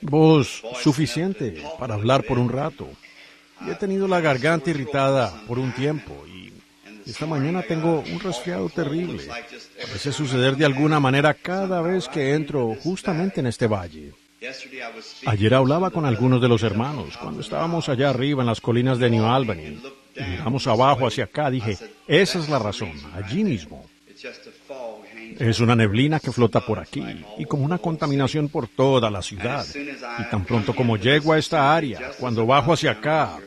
Voz suficiente para hablar por un rato. Y he tenido la garganta irritada por un tiempo y esta mañana tengo un resfriado terrible. Parece suceder de alguna manera cada vez que entro justamente en este valle. Ayer hablaba con algunos de los hermanos cuando estábamos allá arriba en las colinas de New Albany. Y miramos abajo hacia acá, dije, esa es la razón, allí mismo. Es una neblina que flota por aquí y como una contaminación por toda la ciudad. Y tan pronto como llego a esta área, cuando bajo hacia acá,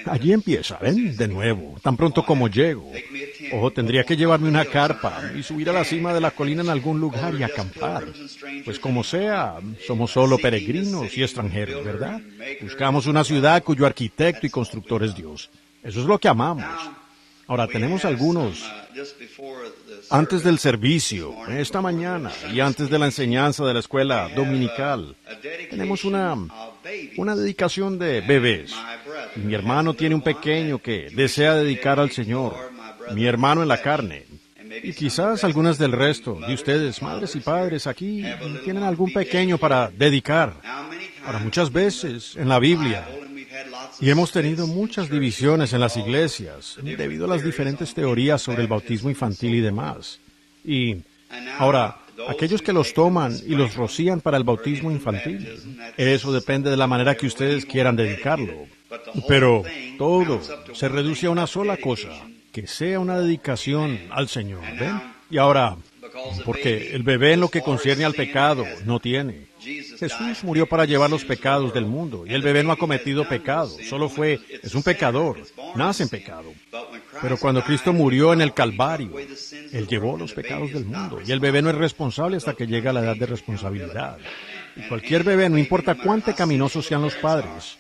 allí empieza, ¿ven? De nuevo, tan pronto como llego. Tendría que llevarme una carpa y subir a la cima de la colina en algún lugar y acampar. Pues como sea, somos solo peregrinos y extranjeros, ¿verdad? Buscamos una ciudad cuyo arquitecto y constructor es Dios. Eso es lo que amamos. Ahora, tenemos algunos, antes del servicio, esta mañana, y antes de la enseñanza de la escuela dominical, tenemos una dedicación de bebés. Mi hermano tiene un pequeño que desea dedicar al Señor, mi hermano en la carne. Y quizás algunas del resto de ustedes, madres y padres, aquí tienen algún pequeño para dedicar. Ahora, muchas veces en la Biblia, y hemos tenido muchas divisiones en las iglesias debido a las diferentes teorías sobre el bautismo infantil y demás. Y ahora, aquellos que los toman y los rocían para el bautismo infantil, eso depende de la manera que ustedes quieran dedicarlo. Pero todo se reduce a una sola cosa, que sea una dedicación al Señor, ¿ven? Y ahora, porque el bebé en lo que concierne al pecado no tiene. Jesús murió para llevar los pecados del mundo, y el bebé no ha cometido pecado, es un pecador, nace en pecado. Pero cuando Cristo murió en el Calvario, Él llevó los pecados del mundo, y el bebé no es responsable hasta que llega a la edad de responsabilidad. Y cualquier bebé, no importa cuán pecaminosos sean los padres,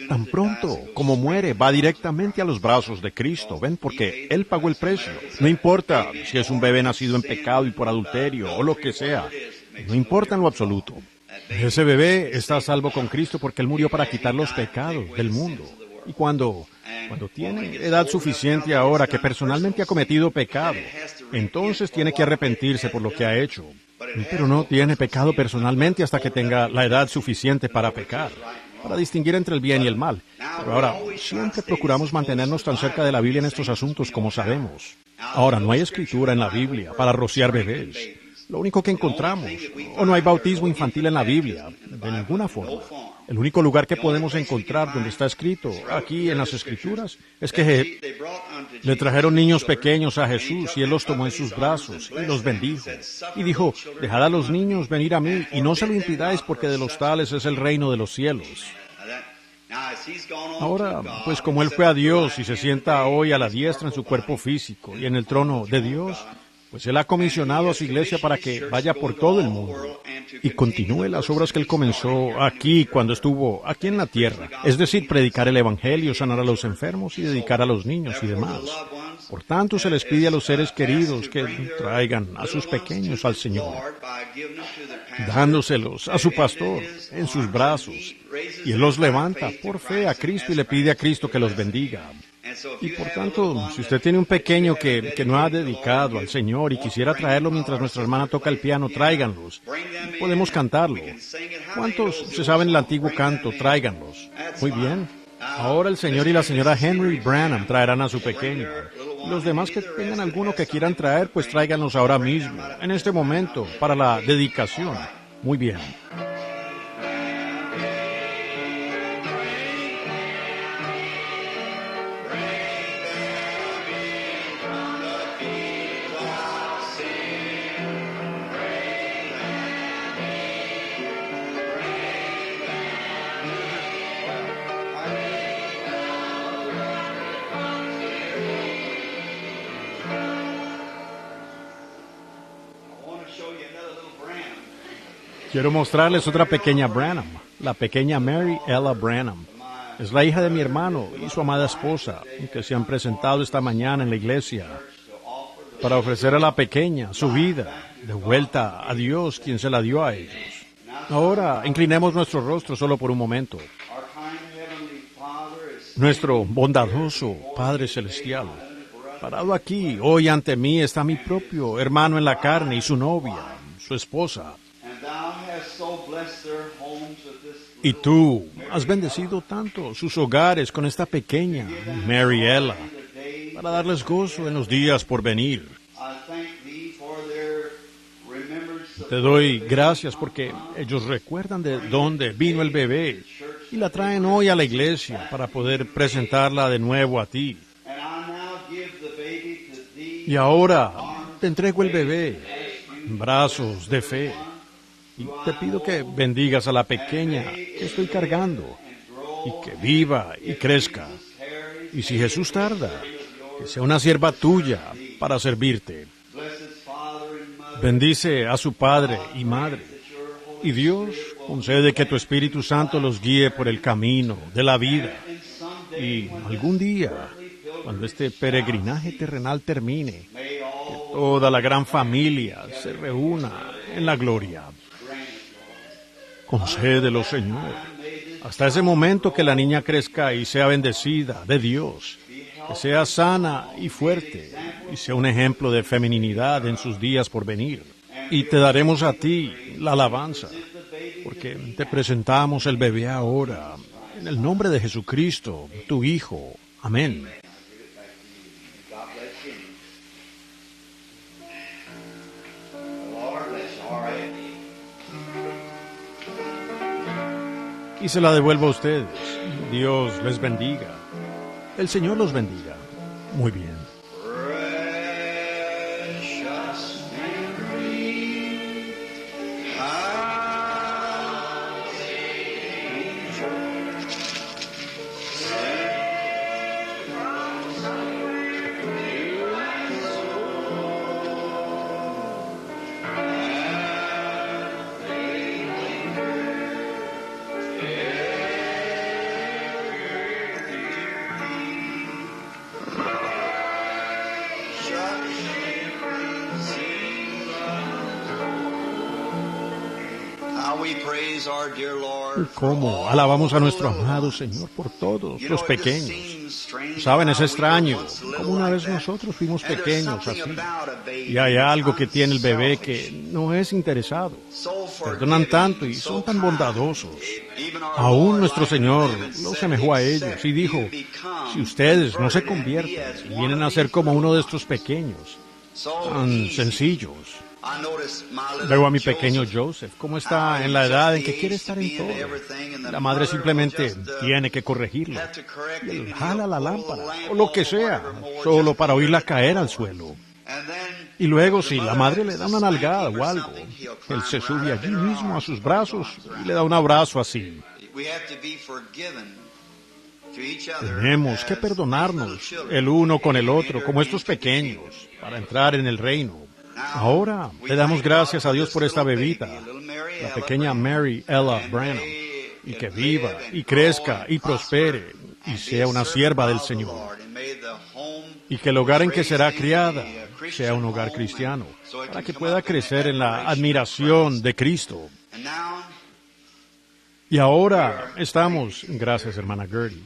tan pronto como muere, va directamente a los brazos de Cristo, ¿ven? Porque Él pagó el precio. No importa si es un bebé nacido en pecado y por adulterio, o lo que sea, no importa en lo absoluto. Ese bebé está a salvo con Cristo porque Él murió para quitar los pecados del mundo. Y cuando tiene edad suficiente ahora que personalmente ha cometido pecado, entonces tiene que arrepentirse por lo que ha hecho. Pero no tiene pecado personalmente hasta que tenga la edad suficiente para pecar, para distinguir entre el bien y el mal. Pero ahora, siempre procuramos mantenernos tan cerca de la Biblia en estos asuntos como sabemos. Ahora, no hay escritura en la Biblia para rociar bebés. Lo único que encontramos, no hay bautismo infantil en la Biblia, de ninguna forma. El único lugar que podemos encontrar donde está escrito, aquí en las Escrituras, es que le trajeron niños pequeños a Jesús y Él los tomó en sus brazos y los bendijo. Y dijo, dejad a los niños venir a mí y no se lo impidáis porque de los tales es el reino de los cielos. Ahora, pues como Él fue a Dios y se sienta hoy a la diestra en su cuerpo físico y en el trono de Dios, pues Él ha comisionado a su iglesia para que vaya por todo el mundo y continúe las obras que Él comenzó aquí cuando estuvo aquí en la tierra. Es decir, predicar el Evangelio, sanar a los enfermos y dedicar a los niños y demás. Por tanto, se les pide a los seres queridos que traigan a sus pequeños al Señor, dándoselos a su pastor en sus brazos. Y Él los levanta por fe a Cristo y le pide a Cristo que los bendiga. Y por tanto, si usted tiene un pequeño que no ha dedicado al Señor y quisiera traerlo mientras nuestra hermana toca el piano, tráiganlos. Podemos cantarlo. ¿Cuántos se saben el antiguo canto? Tráiganlos. Muy bien. Ahora el señor y la señora Henry Branham traerán a su pequeño. Los demás que tengan alguno que quieran traer, pues tráiganlos ahora mismo, en este momento, para la dedicación. Muy bien. Quiero mostrarles otra pequeña Branham, la pequeña Mary Ella Branham. Es la hija de mi hermano y su amada esposa, que se han presentado esta mañana en la iglesia para ofrecer a la pequeña su vida de vuelta a Dios, quien se la dio a ellos. Ahora, inclinemos nuestro rostro solo por un momento. Nuestro bondadoso Padre Celestial, parado aquí, hoy ante mí está mi propio hermano en la carne y su novia, su esposa. Y tú has bendecido tanto sus hogares con esta pequeña Mary Ella, para darles gozo en los días por venir. Te doy gracias porque ellos recuerdan de dónde vino el bebé y la traen hoy a la iglesia para poder presentarla de nuevo a ti. Y ahora te entrego el bebé en brazos de fe y te pido que bendigas a la pequeña que estoy cargando y que viva y crezca. Y si Jesús tarda, que sea una sierva tuya para servirte. Bendice a su padre y madre. Y Dios concede que tu Espíritu Santo los guíe por el camino de la vida. Y algún día, cuando este peregrinaje terrenal termine, que toda la gran familia se reúna en la gloria. Concédelo, Señor. Hasta ese momento que la niña crezca y sea bendecida de Dios. Que sea sana y fuerte y sea un ejemplo de feminidad en sus días por venir. Y te daremos a ti la alabanza, porque te presentamos el bebé ahora, en el nombre de Jesucristo, tu Hijo. Amén. Y se la devuelvo a ustedes. Dios les bendiga. El Señor los bendiga. Muy bien. ¿Cómo alabamos a nuestro amado Señor por todos los pequeños? Saben, es extraño, como una vez nosotros fuimos pequeños así. Y hay algo que tiene el bebé que no es interesado. Perdonan tanto y son tan bondadosos. Aún nuestro Señor los semejó a ellos y dijo, si ustedes no se convierten y vienen a ser como uno de estos pequeños, tan sencillos. Veo a mi pequeño Joseph, cómo está en la edad en que quiere estar en todo. La madre simplemente tiene que corregirlo. Y él jala la lámpara, o lo que sea, solo para oírla caer al suelo. Y luego, si la madre le da una nalgada o algo, él se sube allí mismo a sus brazos y le da un abrazo así. Tenemos que perdonarnos el uno con el otro, como estos pequeños, para entrar en el reino. Ahora le damos gracias a Dios por esta bebita, la pequeña Mary Ella Branham, y que viva y crezca y prospere y sea una sierva del Señor. Y que el hogar en que será criada sea un hogar cristiano, para que pueda crecer en la admiración de Cristo. Y ahora estamos, gracias hermana Gertie,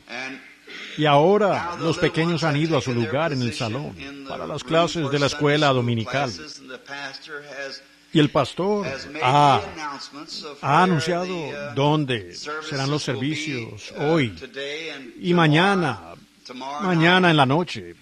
y ahora los pequeños han ido a su lugar en el salón para las clases de la escuela dominical. Y el pastor ha anunciado dónde serán los servicios hoy y mañana en la noche.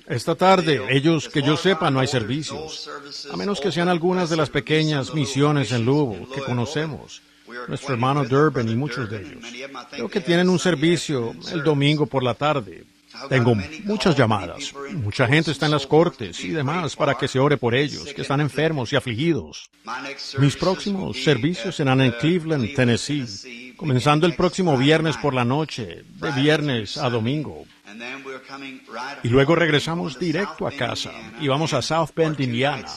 Esta tarde, ellos que yo sepa, no hay servicios, a menos que sean algunas de las pequeñas misiones en Louisville que conocemos. Nuestro hermano Durbin y muchos de ellos. Creo que tienen un servicio el domingo por la tarde. Tengo muchas llamadas. Mucha gente está en las cortes y demás para que se ore por ellos, que están enfermos y afligidos. Mis próximos servicios serán en Cleveland, Tennessee, comenzando el próximo viernes por la noche, de viernes a domingo. Y luego regresamos directo a casa y vamos a South Bend, Indiana.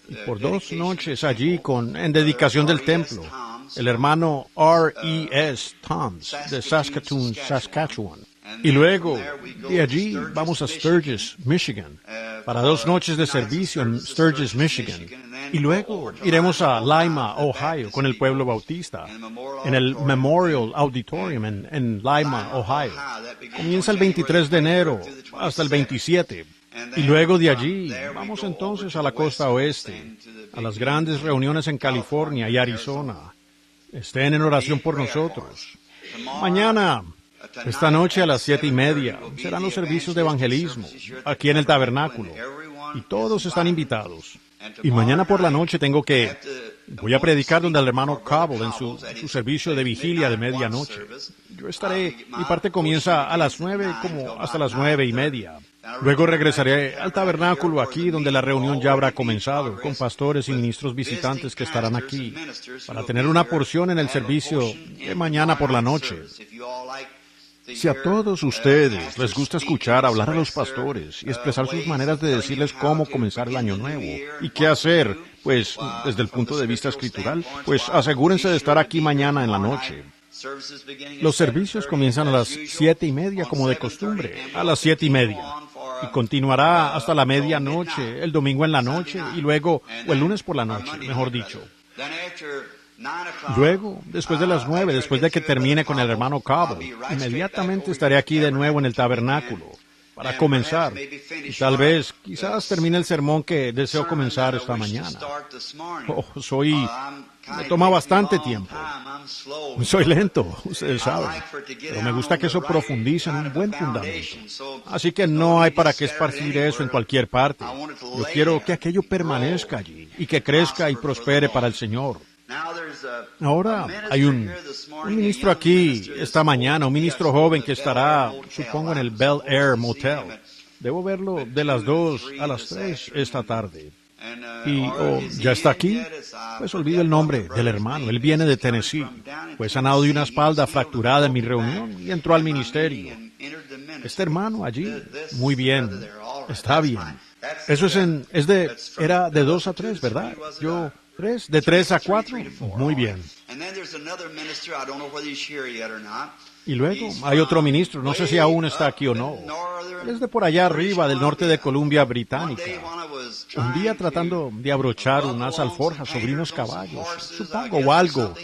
Y por 2 noches allí en dedicación del templo. El hermano R.E.S. Toms, de Saskatoon, Saskatchewan. Y luego, de allí, vamos a Sturgis, Michigan, para 2 noches de servicio en Sturgis, Michigan. Y luego iremos a Lima, Ohio, con el pueblo bautista, en el Memorial Auditorium en Lima, Ohio. Comienza el 23 de enero hasta el 27. Y luego de allí, vamos entonces a la costa oeste, a las grandes reuniones en California y Arizona. Estén en oración por nosotros. Mañana, esta noche a las 7:30, serán los servicios de evangelismo, aquí en el tabernáculo. Y todos están invitados. Y mañana por la noche voy a predicar donde el hermano Cobble en su servicio de vigilia de medianoche. Yo estaré, mi parte comienza a las 9, como hasta las 9:30. Luego regresaré al tabernáculo aquí donde la reunión ya habrá comenzado, con pastores y ministros visitantes que estarán aquí, para tener una porción en el servicio de mañana por la noche. Si a todos ustedes les gusta escuchar hablar a los pastores y expresar sus maneras de decirles cómo comenzar el año nuevo y qué hacer, pues desde el punto de vista escritural, pues asegúrense de estar aquí mañana en la noche. Los servicios comienzan a las 7:30 como de costumbre, a las 7:30. Y continuará hasta la medianoche, el domingo en la noche, y luego, o el lunes por la noche, mejor dicho. Luego, después de las 9, después de que termine con el hermano Cobble, inmediatamente estaré aquí de nuevo en el tabernáculo, para comenzar. Y tal vez, quizás termine el sermón que deseo comenzar esta mañana. Me toma bastante tiempo. Soy lento, ustedes saben, pero me gusta que eso profundice en un buen fundamento. Así que no hay para qué esparcir eso en cualquier parte. Yo quiero que aquello permanezca allí y que crezca y prospere para el Señor. Ahora hay un ministro aquí esta mañana, un ministro joven que estará, supongo, en el Bel Air Motel. Debo verlo de las 2 a las 3 esta tarde. Y, ¿ya está aquí? Pues olvido el nombre del hermano. Él viene de Tennessee. Fue sanado de una espalda fracturada en mi reunión y entró al ministerio. Este hermano allí, muy bien, está bien. Eso era de 2 a 3, ¿verdad? De 3 a 4, muy bien. Y luego hay otro ministro, no sé si aún está aquí o no. Es de por allá arriba, del norte de Columbia Británica. Un día tratando de abrochar unas alforjas sobre unos caballos, supongo, o algo.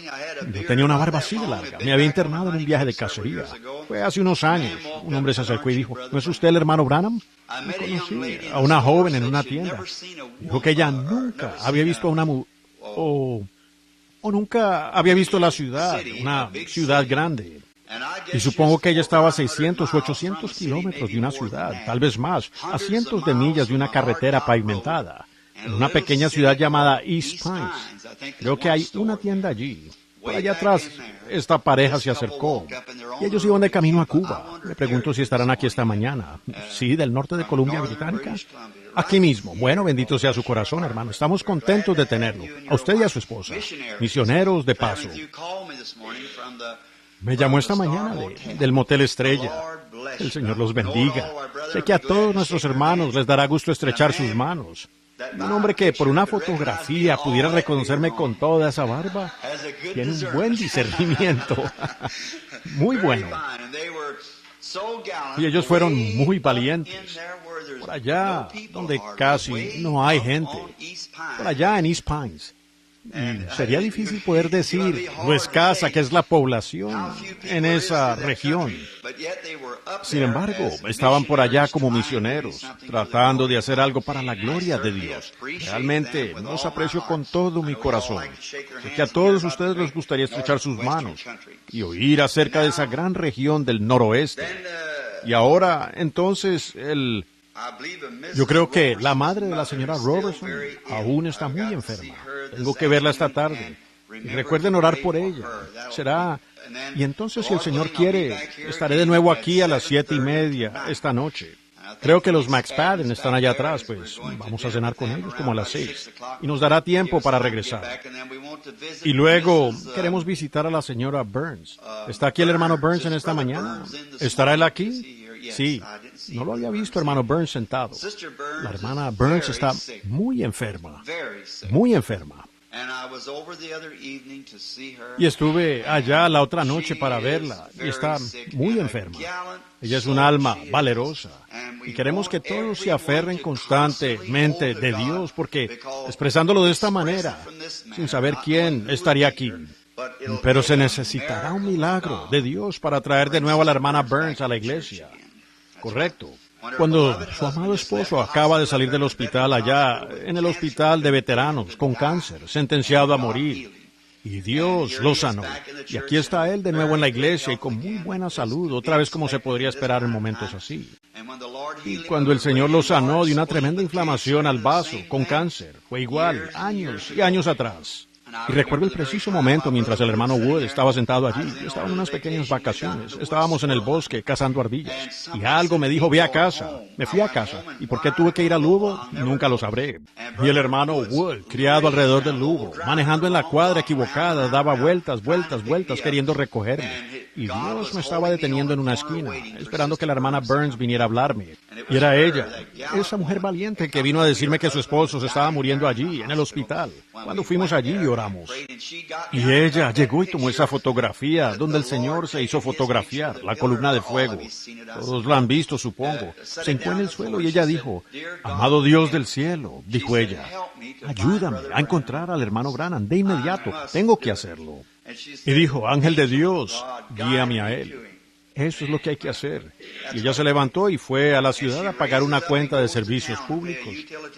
Yo tenía una barba así de larga. Me había internado en un viaje de cacería. Fue hace unos años. Un hombre se acercó y dijo, ¿no es usted el hermano Branham? Me conocí a una joven en una tienda. Dijo que ella nunca había visto a una o nunca había visto la ciudad, una ciudad grande. Y supongo que ella estaba a 600 o 800 kilómetros de una ciudad, tal vez más, a cientos de millas de una carretera pavimentada, en una pequeña ciudad llamada East Pines. Creo que hay una tienda allí. Por allá atrás, esta pareja se acercó y ellos iban de camino a Cuba. Me pregunto si estarán aquí esta mañana. Sí, del norte de Columbia Británica. Aquí mismo. Bueno, bendito sea su corazón, hermano. Estamos contentos de tenerlo. A usted y a su esposa. Misioneros de paso. Me llamó esta mañana del Motel Estrella. El Señor los bendiga. Sé que a todos nuestros hermanos les dará gusto estrechar sus manos. Un hombre que por una fotografía pudiera reconocerme con toda esa barba, tiene un buen discernimiento. Muy bueno. Y ellos fueron muy valientes. Por allá, donde casi no hay gente. Por allá en East Pines. Y sería difícil poder decir lo escasa que es la población en esa región. Sin embargo, estaban por allá como misioneros, tratando de hacer algo para la gloria de Dios. Realmente los aprecio con todo mi corazón. Sé que a todos ustedes les gustaría estrechar sus manos y oír acerca de esa gran región del noroeste. Y ahora, entonces, yo creo que la madre de la señora Robertson aún está muy enferma. Tengo que verla esta tarde. Y recuerden orar por ella. Y entonces, si el Señor quiere, estaré de nuevo aquí a las 7:30 esta noche. Creo que los McSpadden están allá atrás, pues vamos a cenar con ellos como a las 6. Y nos dará tiempo para regresar. Y luego queremos visitar a la señora Burns. ¿Está aquí el hermano Burns en esta mañana? ¿Estará él aquí? Sí. No lo había visto, hermano Burns, sentado. La hermana Burns está muy enferma. Muy enferma. Y estuve allá la otra noche para verla, y está muy enferma. Ella es un alma valerosa, y queremos que todos se aferren constantemente de Dios, porque expresándolo de esta manera, sin saber quién estaría aquí, pero se necesitará un milagro de Dios para traer de nuevo a la hermana Burns a la iglesia. Correcto. Cuando su amado esposo acaba de salir del hospital allá, en el hospital de veteranos, con cáncer, sentenciado a morir. Y Dios lo sanó. Y aquí está él de nuevo en la iglesia y con muy buena salud, otra vez como se podría esperar en momentos así. Y cuando el Señor lo sanó de una tremenda inflamación al vaso, con cáncer, fue igual, años y años atrás. Y recuerdo el preciso momento mientras el hermano Wood estaba sentado allí. Yo estaba en unas pequeñas vacaciones. Estábamos en el bosque cazando ardillas. Y algo me dijo, ve a casa. Me fui a casa. ¿Y por qué tuve que ir al Lugo? Nunca lo sabré. Y el hermano Wood, criado alrededor del Lugo, manejando en la cuadra equivocada, daba vueltas, queriendo recogerme. Y Dios me estaba deteniendo en una esquina, esperando que la hermana Burns viniera a hablarme. Y era ella, esa mujer valiente que vino a decirme que su esposo se estaba muriendo allí, en el hospital. Cuando fuimos allí y oramos. Y ella llegó y tomó esa fotografía donde el Señor se hizo fotografiar, la columna de fuego. Todos lo han visto, supongo. Se hincó en el suelo y ella dijo, amado Dios del cielo, dijo ella, ayúdame a encontrar al hermano Branham de inmediato, tengo que hacerlo. Y dijo, ángel de Dios, guíame a él. Eso es lo que hay que hacer. Y ella se levantó y fue a la ciudad a pagar una cuenta de servicios públicos.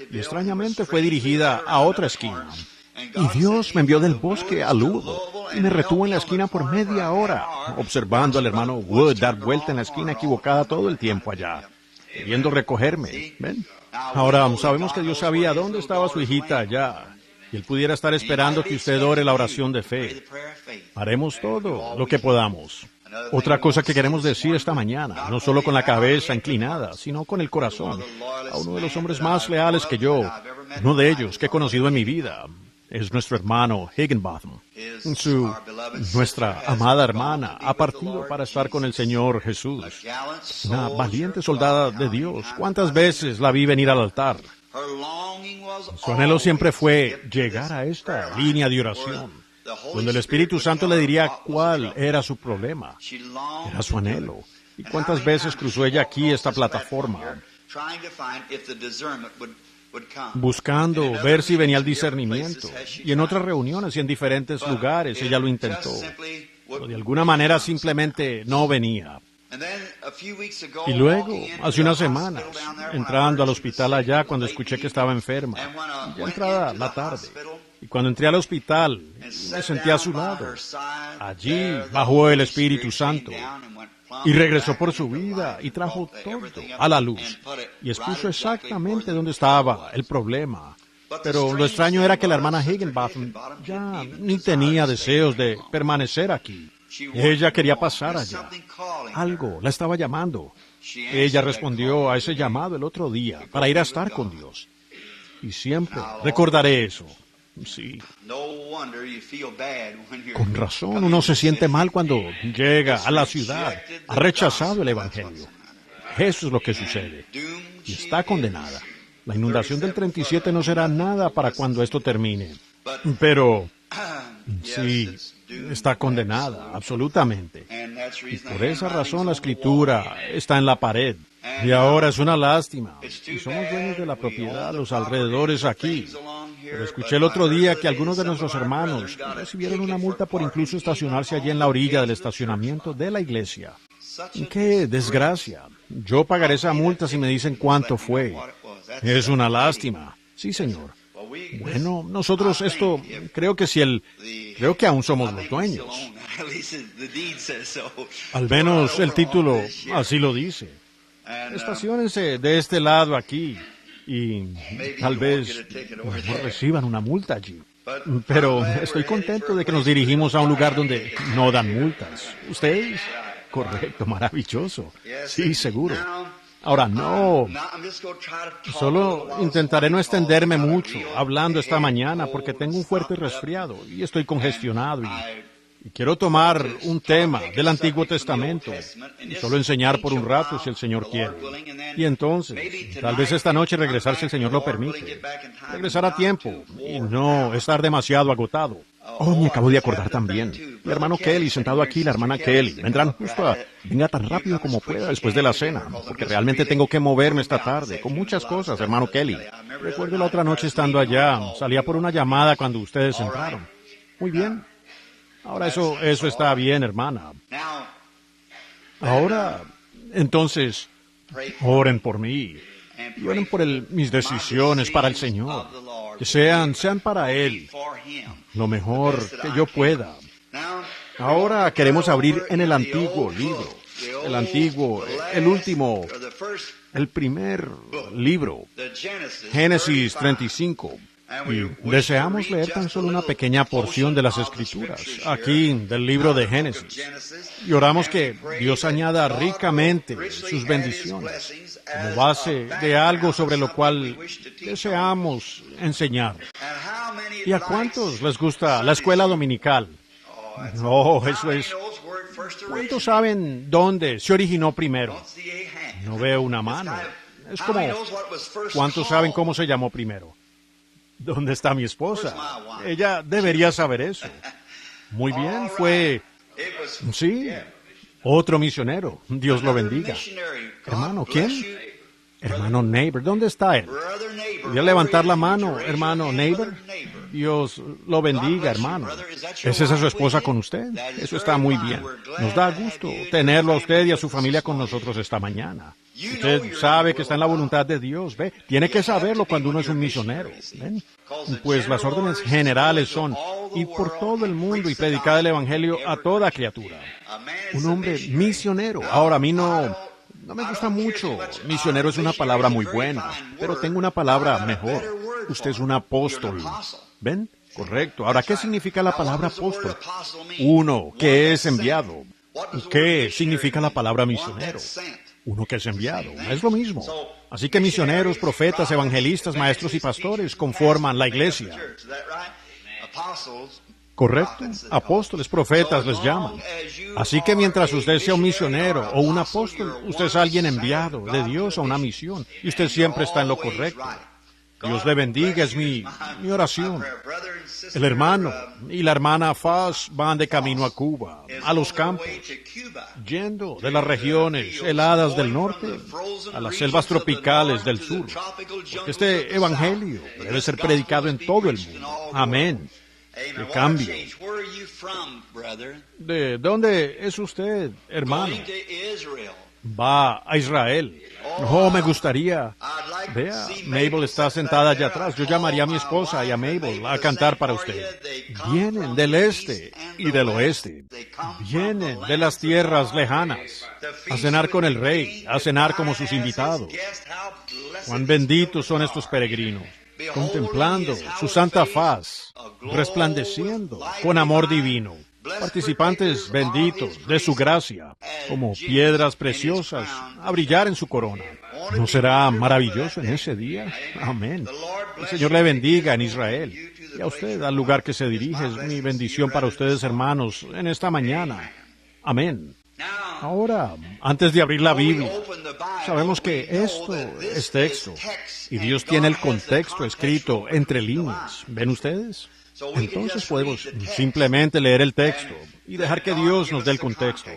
Y extrañamente fue dirigida a otra esquina. Y Dios me envió del bosque al Lugo y me retuvo en la esquina por media hora, observando al hermano Wood dar vuelta en la esquina equivocada todo el tiempo allá, queriendo recogerme. ¿Ven? Ahora sabemos que Dios sabía dónde estaba su hijita allá. Y Él pudiera estar esperando que usted ore la oración de fe. Haremos todo lo que podamos. Otra cosa que queremos decir esta mañana, no solo con la cabeza inclinada, sino con el corazón, a uno de los hombres más leales que yo, uno de ellos que he conocido en mi vida, es nuestro hermano Higginbotham. Nuestra amada hermana ha partido para estar con el Señor Jesús. Una valiente soldada de Dios. ¿Cuántas veces la vi venir al altar? Su anhelo siempre fue llegar a esta línea de oración, donde el Espíritu Santo le diría cuál era su problema. Era su anhelo. ¿Y cuántas veces cruzó ella aquí esta plataforma? Buscando ver si venía el discernimiento. Y en otras reuniones y en diferentes lugares ella lo intentó. Pero de alguna manera simplemente no venía. Y luego, hace unas semanas, entrando al hospital allá cuando escuché que estaba enferma, ya entrada la tarde, y cuando entré al hospital, me senté a su lado. Allí bajó el Espíritu Santo y regresó por su vida y trajo todo a la luz y expuso exactamente dónde estaba el problema. Pero lo extraño era que la hermana Higginbotham ya ni tenía deseos de permanecer aquí. Ella quería pasar allá. Algo la estaba llamando. Ella respondió a ese llamado el otro día para ir a estar con Dios. Y siempre recordaré eso. Sí. Con razón uno se siente mal cuando llega a la ciudad, ha rechazado el Evangelio. Eso es lo que sucede. Y está condenada. La inundación del 37 no será nada para cuando esto termine. Pero sí, está condenada, absolutamente. Y por esa razón la Escritura está en la pared. Y ahora es una lástima. Y somos dueños de la propiedad a los alrededores aquí. Pero escuché el otro día que algunos de nuestros hermanos recibieron una multa por incluso estacionarse allí en la orilla del estacionamiento de la iglesia. ¡Qué desgracia! Yo pagaré esa multa si me dicen cuánto fue. Es una lástima. Sí, señor. Bueno, nosotros creo que aún somos los dueños. Al menos el título así lo dice. Estaciónense de este lado aquí y tal vez no reciban una multa allí. Pero estoy contento de que nos dirigimos a un lugar donde no dan multas. ¿Ustedes? Correcto, maravilloso. Sí, seguro. Ahora, no. Solo intentaré no extenderme mucho hablando esta mañana porque tengo un fuerte resfriado y estoy congestionado y quiero tomar un tema del Antiguo Testamento y solo enseñar por un rato si el Señor quiere. Y entonces, tal vez esta noche regresar si el Señor lo permite. Regresar a tiempo y no estar demasiado agotado. Oh, me acabo de acordar también. El hermano Kelly, sentado aquí, la hermana Kelly. Vendrán justo venga tan rápido como pueda después de la cena, porque realmente tengo que moverme esta tarde, con muchas cosas, hermano Kelly. Recuerdo la otra noche estando allá, salía por una llamada cuando ustedes entraron. Muy bien. Ahora eso está bien, hermana. Ahora, entonces, Oren por mí. Y oren por mis decisiones para el Señor. Que sean para Él lo mejor que yo pueda. Ahora queremos abrir en el antiguo libro. El último, el primer libro, Génesis 35. Y deseamos leer tan solo una pequeña porción de las Escrituras, aquí del libro de Génesis. Y oramos que Dios añada ricamente sus bendiciones como base de algo sobre lo cual deseamos enseñar. ¿Y a cuántos les gusta la escuela dominical? No, eso es... ¿Cuántos saben dónde se originó primero? No veo una mano. Es como... ¿Cuántos saben cómo se llamó primero? ¿Dónde está mi esposa? Ella debería saber eso. Muy bien, fue... Sí, otro misionero. Dios lo bendiga. Hermano, ¿quién? Hermano Neighbor, ¿dónde está él? ¿Podría levantar la mano, hermano Neighbor? Dios lo bendiga, hermano. ¿Es esa su esposa con usted? Eso está muy bien. Nos da gusto tenerlo a usted y a su familia con nosotros esta mañana. Usted sabe que está en la voluntad de Dios, ¿ve? Tiene que saberlo cuando uno es un misionero, ¿ven? Pues las órdenes generales son ir por todo el mundo y predicar el Evangelio a toda criatura. Un hombre misionero. Ahora, a mí no me gusta mucho. Misionero es una palabra muy buena, pero tengo una palabra mejor. Usted es un apóstol. ¿Ven? Correcto. Ahora, ¿qué significa la palabra apóstol? Uno que es enviado. ¿Qué significa la palabra misionero? Uno que es enviado. Es lo mismo. Así que misioneros, profetas, evangelistas, maestros y pastores conforman la iglesia. Correcto. Apóstoles, profetas les llaman. Así que mientras usted sea un misionero o un apóstol, usted es alguien enviado de Dios a una misión. Y usted siempre está en lo correcto. Dios le bendiga, es mi oración. El hermano y la hermana Faz van de camino a Cuba, a los campos, yendo de las regiones heladas del norte a las selvas tropicales del sur. Porque este evangelio debe ser predicado en todo el mundo. Amén. ¡Qué cambio! ¿De dónde es usted, hermano? Va a Israel. Oh, me gustaría. Vea, Mabel está sentada allá atrás. Yo llamaría a mi esposa y a Mabel a cantar para usted. Vienen del este y del oeste. Vienen de las tierras lejanas a cenar con el rey, a cenar como sus invitados. Cuán benditos son estos peregrinos, contemplando su santa faz, resplandeciendo con amor divino. Participantes benditos de su gracia, como piedras preciosas a brillar en su corona. ¿No será maravilloso en ese día? Amén. El Señor le bendiga en Israel. Y a usted, al lugar que se dirige, es mi bendición para ustedes, hermanos, en esta mañana. Amén. Ahora, antes de abrir la Biblia, sabemos que esto es texto, y Dios tiene el contexto escrito entre líneas. ¿Ven ustedes? Entonces podemos simplemente leer el texto y dejar que Dios nos dé el contexto.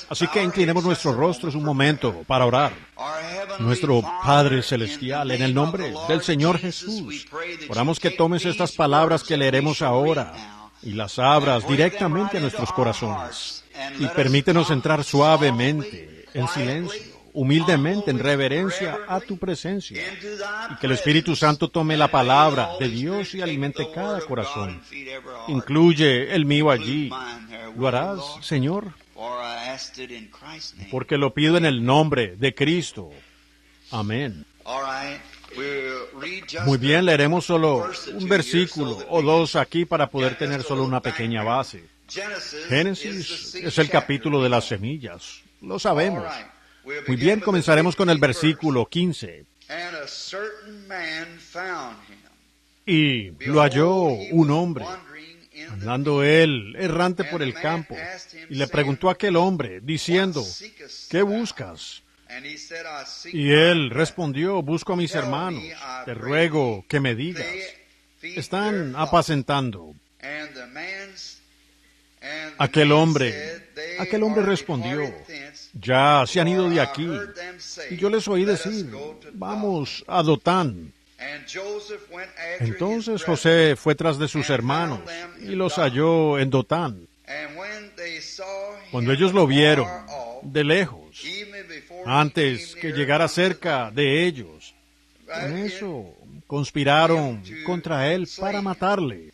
Así que inclinemos nuestros rostros un momento para orar. Nuestro Padre Celestial, en el nombre del Señor Jesús, oramos que tomes estas palabras que leeremos ahora y las abras directamente a nuestros corazones. Y permítenos entrar suavemente, en silencio, humildemente, en reverencia a tu presencia, y que el Espíritu Santo tome la palabra de Dios y alimente cada corazón. Incluye el mío allí. ¿Lo harás, Señor? Porque lo pido en el nombre de Cristo. Amén. Muy bien, leeremos solo un versículo o dos aquí para poder tener solo una pequeña base. Génesis es el capítulo de las semillas. Lo sabemos. Muy bien, comenzaremos con el versículo 15. Y lo halló un hombre, andando él errante por el campo, y le preguntó a aquel hombre, diciendo, ¿qué buscas? Y él respondió, busco a mis hermanos, te ruego que me digas, están apacentando. Aquel hombre respondió, ya se han ido de aquí. Y yo les oí decir, vamos a Dotán. Entonces José fue tras de sus hermanos y los halló en Dotán. Cuando ellos lo vieron de lejos, antes que llegara cerca de ellos. Con eso conspiraron contra él para matarle.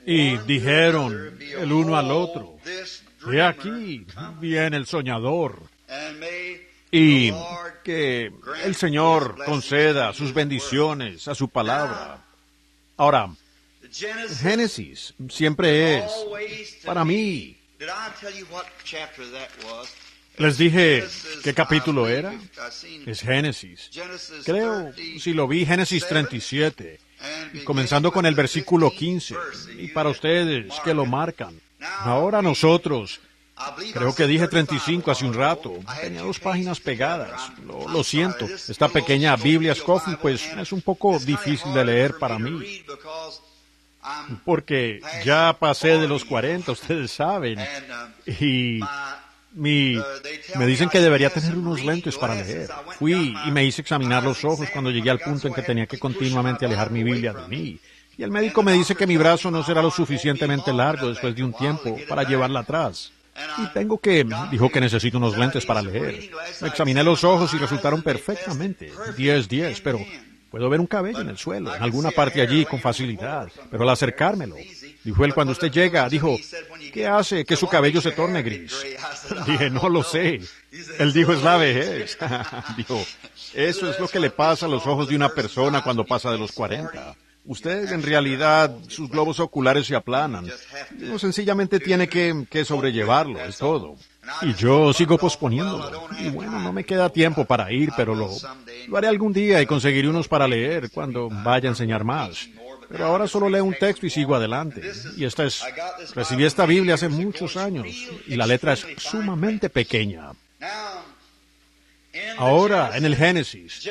Y dijeron el uno al otro: he aquí viene el soñador. Y que el Señor conceda sus bendiciones a su palabra. Ahora, Génesis siempre es, para mí, les dije qué capítulo era. Es Génesis. Creo, si lo vi, Génesis 37, comenzando con el versículo 15. Y para ustedes que lo marcan. Ahora nosotros, creo que dije 35 hace un rato. Tenía 2 páginas pegadas. Lo siento. Esta pequeña Biblia Scofield, pues, es un poco difícil de leer para mí. Porque ya pasé de los 40, ustedes saben. Y me dicen que debería tener unos lentes para leer. Fui y me hice examinar los ojos cuando llegué al punto en que tenía que continuamente alejar mi Biblia de mí. Y el médico me dice que mi brazo no será lo suficientemente largo después de un tiempo para llevarla atrás. Y dijo que necesito unos lentes para leer. Me examiné los ojos y resultaron perfectamente 10/10, pero puedo ver un cabello en el suelo, en alguna parte allí con facilidad, pero al acercármelo, dijo él, cuando usted llega, dijo, ¿qué hace que su cabello se torne gris? Dije, no lo sé. Él dijo, es la vejez. Dijo, eso es lo que le pasa a los ojos de una persona cuando pasa de los 40. Usted, en realidad, sus globos oculares se aplanan. Uno sencillamente tiene que sobrellevarlo, es todo. Y yo sigo posponiéndolo. Y bueno, no me queda tiempo para ir, pero lo haré algún día y conseguiré unos para leer cuando vaya a enseñar más. Pero ahora solo leo un texto y sigo adelante. Y recibí esta Biblia hace muchos años y la letra es sumamente pequeña. Ahora, en el Génesis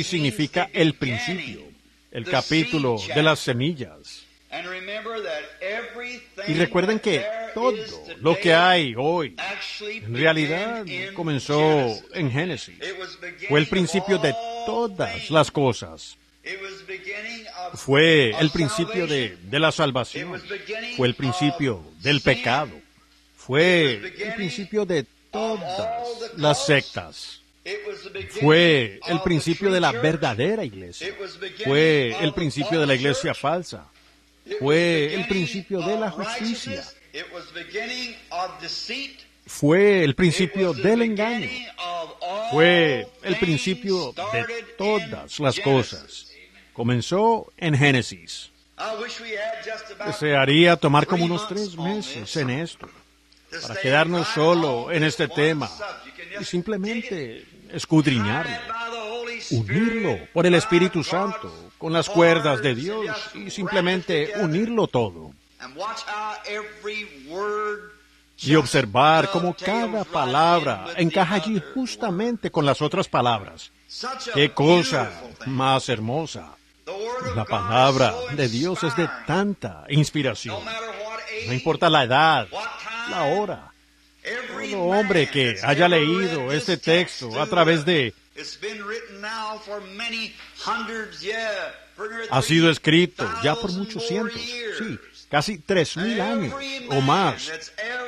significa el principio, el capítulo de las semillas. Y recuerden que todo lo que hay hoy, en realidad, comenzó en Génesis. Fue el principio de todas las cosas. Fue el principio de la salvación. Fue el principio del pecado. Fue el principio de todas las sectas. Fue el principio de la verdadera iglesia. Fue el principio de la iglesia falsa. Fue el principio de la justicia. Fue el principio del engaño. Fue el principio de todas las cosas. Comenzó en Génesis. Desearía tomar como unos 3 meses en esto, para quedarnos solo en este tema y simplemente escudriñarlo, unirlo por el Espíritu Santo con las cuerdas de Dios y simplemente unirlo todo. Y observar cómo cada palabra encaja allí justamente con las otras palabras. ¡Qué cosa más hermosa! La palabra de Dios es de tanta inspiración. No importa la edad, la hora. Todo hombre que haya leído este texto a través de... Ha sido escrito ya por muchos cientos, sí, casi 3,000 años o más.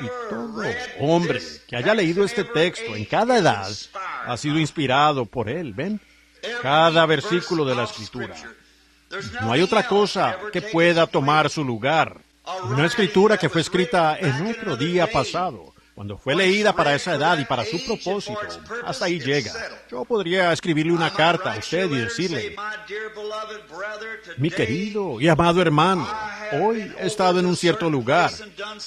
Y todo hombre que haya leído este texto en cada edad ha sido inspirado por él, ¿ven? Cada versículo de la Escritura. No hay otra cosa que pueda tomar su lugar. Una escritura que fue escrita en otro día pasado, cuando fue leída para esa edad y para su propósito, hasta ahí llega. Yo podría escribirle una carta a usted y decirle, mi querido y amado hermano, hoy he estado en un cierto lugar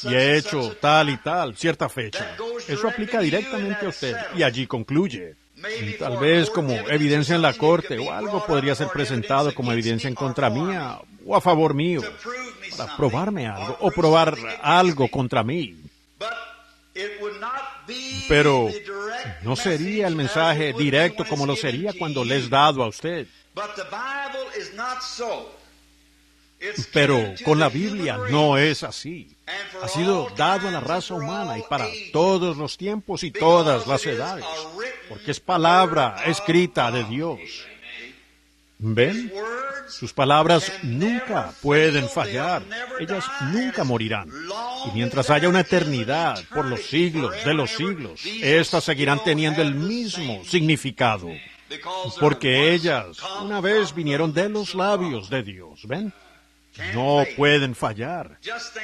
y he hecho tal y tal, cierta fecha. Eso aplica directamente a usted y allí concluye. Y tal vez como evidencia en la corte o algo podría ser presentado como evidencia en contra mía o a favor mío, para probarme algo o probar algo contra mí. Pero no sería el mensaje directo como lo sería cuando le es dado a usted. Pero con la Biblia no es así. Ha sido dado a la raza humana y para todos los tiempos y todas las edades, porque es palabra escrita de Dios. ¿Ven? Sus palabras nunca pueden fallar. Ellas nunca morirán. Y mientras haya una eternidad por los siglos de los siglos, éstas seguirán teniendo el mismo significado. Porque ellas una vez vinieron de los labios de Dios, ¿ven? No pueden fallar.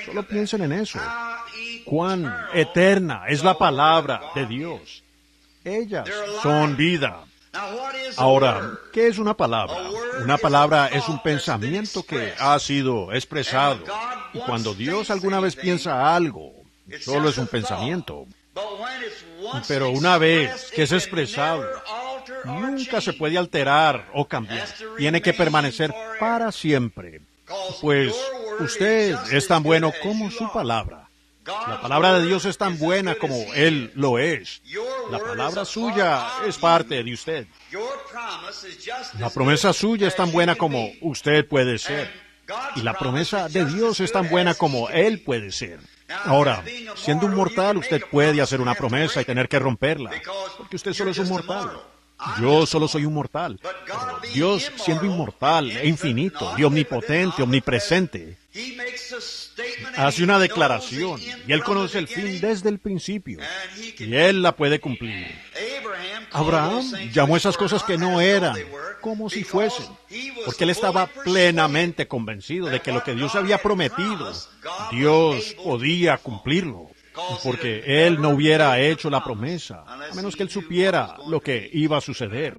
Solo piensen en eso. Cuán eterna es la palabra de Dios. Ellas son vida. Ahora, ¿qué es una palabra? Una palabra es un pensamiento que ha sido expresado. Y cuando Dios alguna vez piensa algo, solo es un pensamiento. Pero una vez que es expresado, nunca se puede alterar o cambiar. Tiene que permanecer para siempre. Pues usted es tan bueno como su palabra. La palabra de Dios es tan buena como Él lo es. La palabra suya es parte de usted. La promesa suya es tan buena como usted puede ser. Y la promesa de Dios es tan buena como Él puede ser. Ahora, siendo un mortal, usted puede hacer una promesa y tener que romperla, porque usted solo es un mortal. Yo solo soy un mortal. Pero Dios, siendo inmortal e infinito y omnipotente, omnipresente, hace una declaración y Él conoce el fin desde el principio y Él la puede cumplir. Abraham llamó esas cosas que no eran como si fuesen, porque él estaba plenamente convencido de que lo que Dios había prometido, Dios podía cumplirlo. Porque él no hubiera hecho la promesa, a menos que él supiera lo que iba a suceder.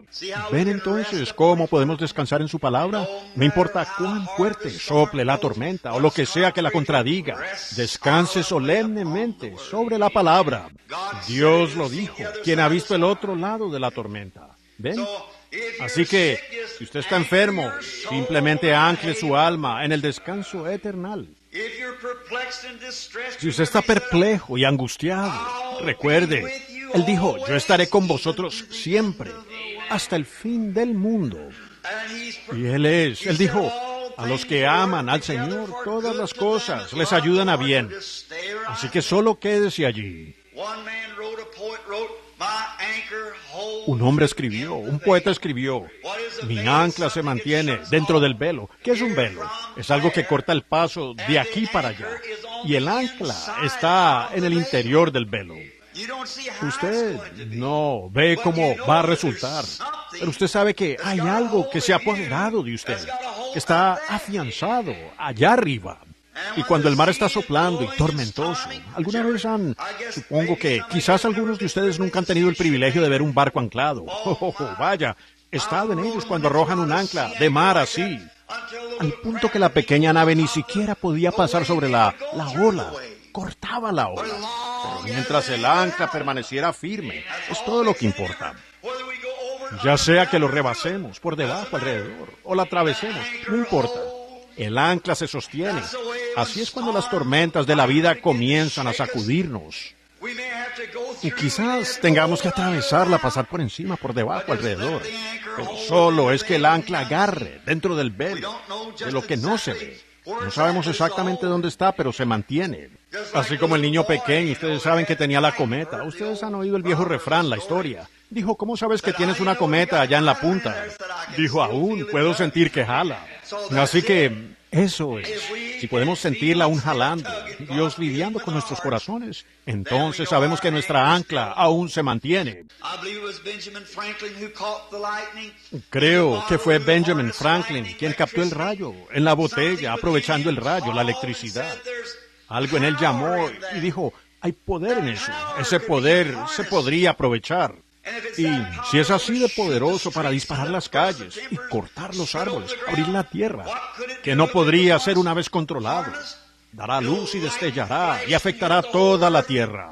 ¿Ven entonces cómo podemos descansar en su palabra? No importa cuán fuerte sople la tormenta o lo que sea que la contradiga, descanse solemnemente sobre la palabra. Dios lo dijo. ¿Quién ha visto el otro lado de la tormenta? ¿Ven? Así que, si usted está enfermo, simplemente ancle su alma en el descanso eternal. Si usted está perplejo y angustiado, recuerde, Él dijo, yo estaré con vosotros siempre, hasta el fin del mundo. Y Él dijo, a los que aman al Señor, todas las cosas les ayudan a bien. Así que solo quédese allí. Un hombre escribió, un poeta escribió, mi ancla se mantiene dentro del velo. ¿Qué es un velo? Es algo que corta el paso de aquí para allá. Y el ancla está en el interior del velo. Usted no ve cómo va a resultar, pero usted sabe que hay algo que se ha apoderado de usted, que está afianzado allá arriba. Y cuando el mar está soplando y tormentoso, ¿alguna vez supongo que quizás algunos de ustedes nunca han tenido el privilegio de ver un barco anclado? Vaya, estado en ellos cuando arrojan un ancla de mar así, al punto que la pequeña nave ni siquiera podía pasar sobre la ola, cortaba la ola. Pero mientras el ancla permaneciera firme, es todo lo que importa. Ya sea que lo rebasemos por debajo, alrededor, o la atravesemos, no importa. El ancla se sostiene. Así es cuando las tormentas de la vida comienzan a sacudirnos. Y quizás tengamos que atravesarla, pasar por encima, por debajo, alrededor. Pero solo es que el ancla agarre dentro del velo, de lo que no se ve. No sabemos exactamente dónde está, pero se mantiene. Así como el niño pequeño, ustedes saben que tenía la cometa. Ustedes han oído el viejo refrán, la historia. Dijo, ¿cómo sabes que tienes una cometa allá en la punta? Dijo, aún puedo sentir que jala. Así que eso es. Si podemos sentirla aún jalando, Dios lidiando con nuestros corazones, entonces sabemos que nuestra ancla aún se mantiene. Creo que fue Benjamin Franklin quien captó el rayo en la botella, aprovechando el rayo, la electricidad. Algo en él llamó y dijo, hay poder en eso. Ese poder se podría aprovechar. Y si es así de poderoso para disparar las calles y cortar los árboles, abrir la tierra, que no podría ser una vez controlado, dará luz y destellará y afectará toda la tierra.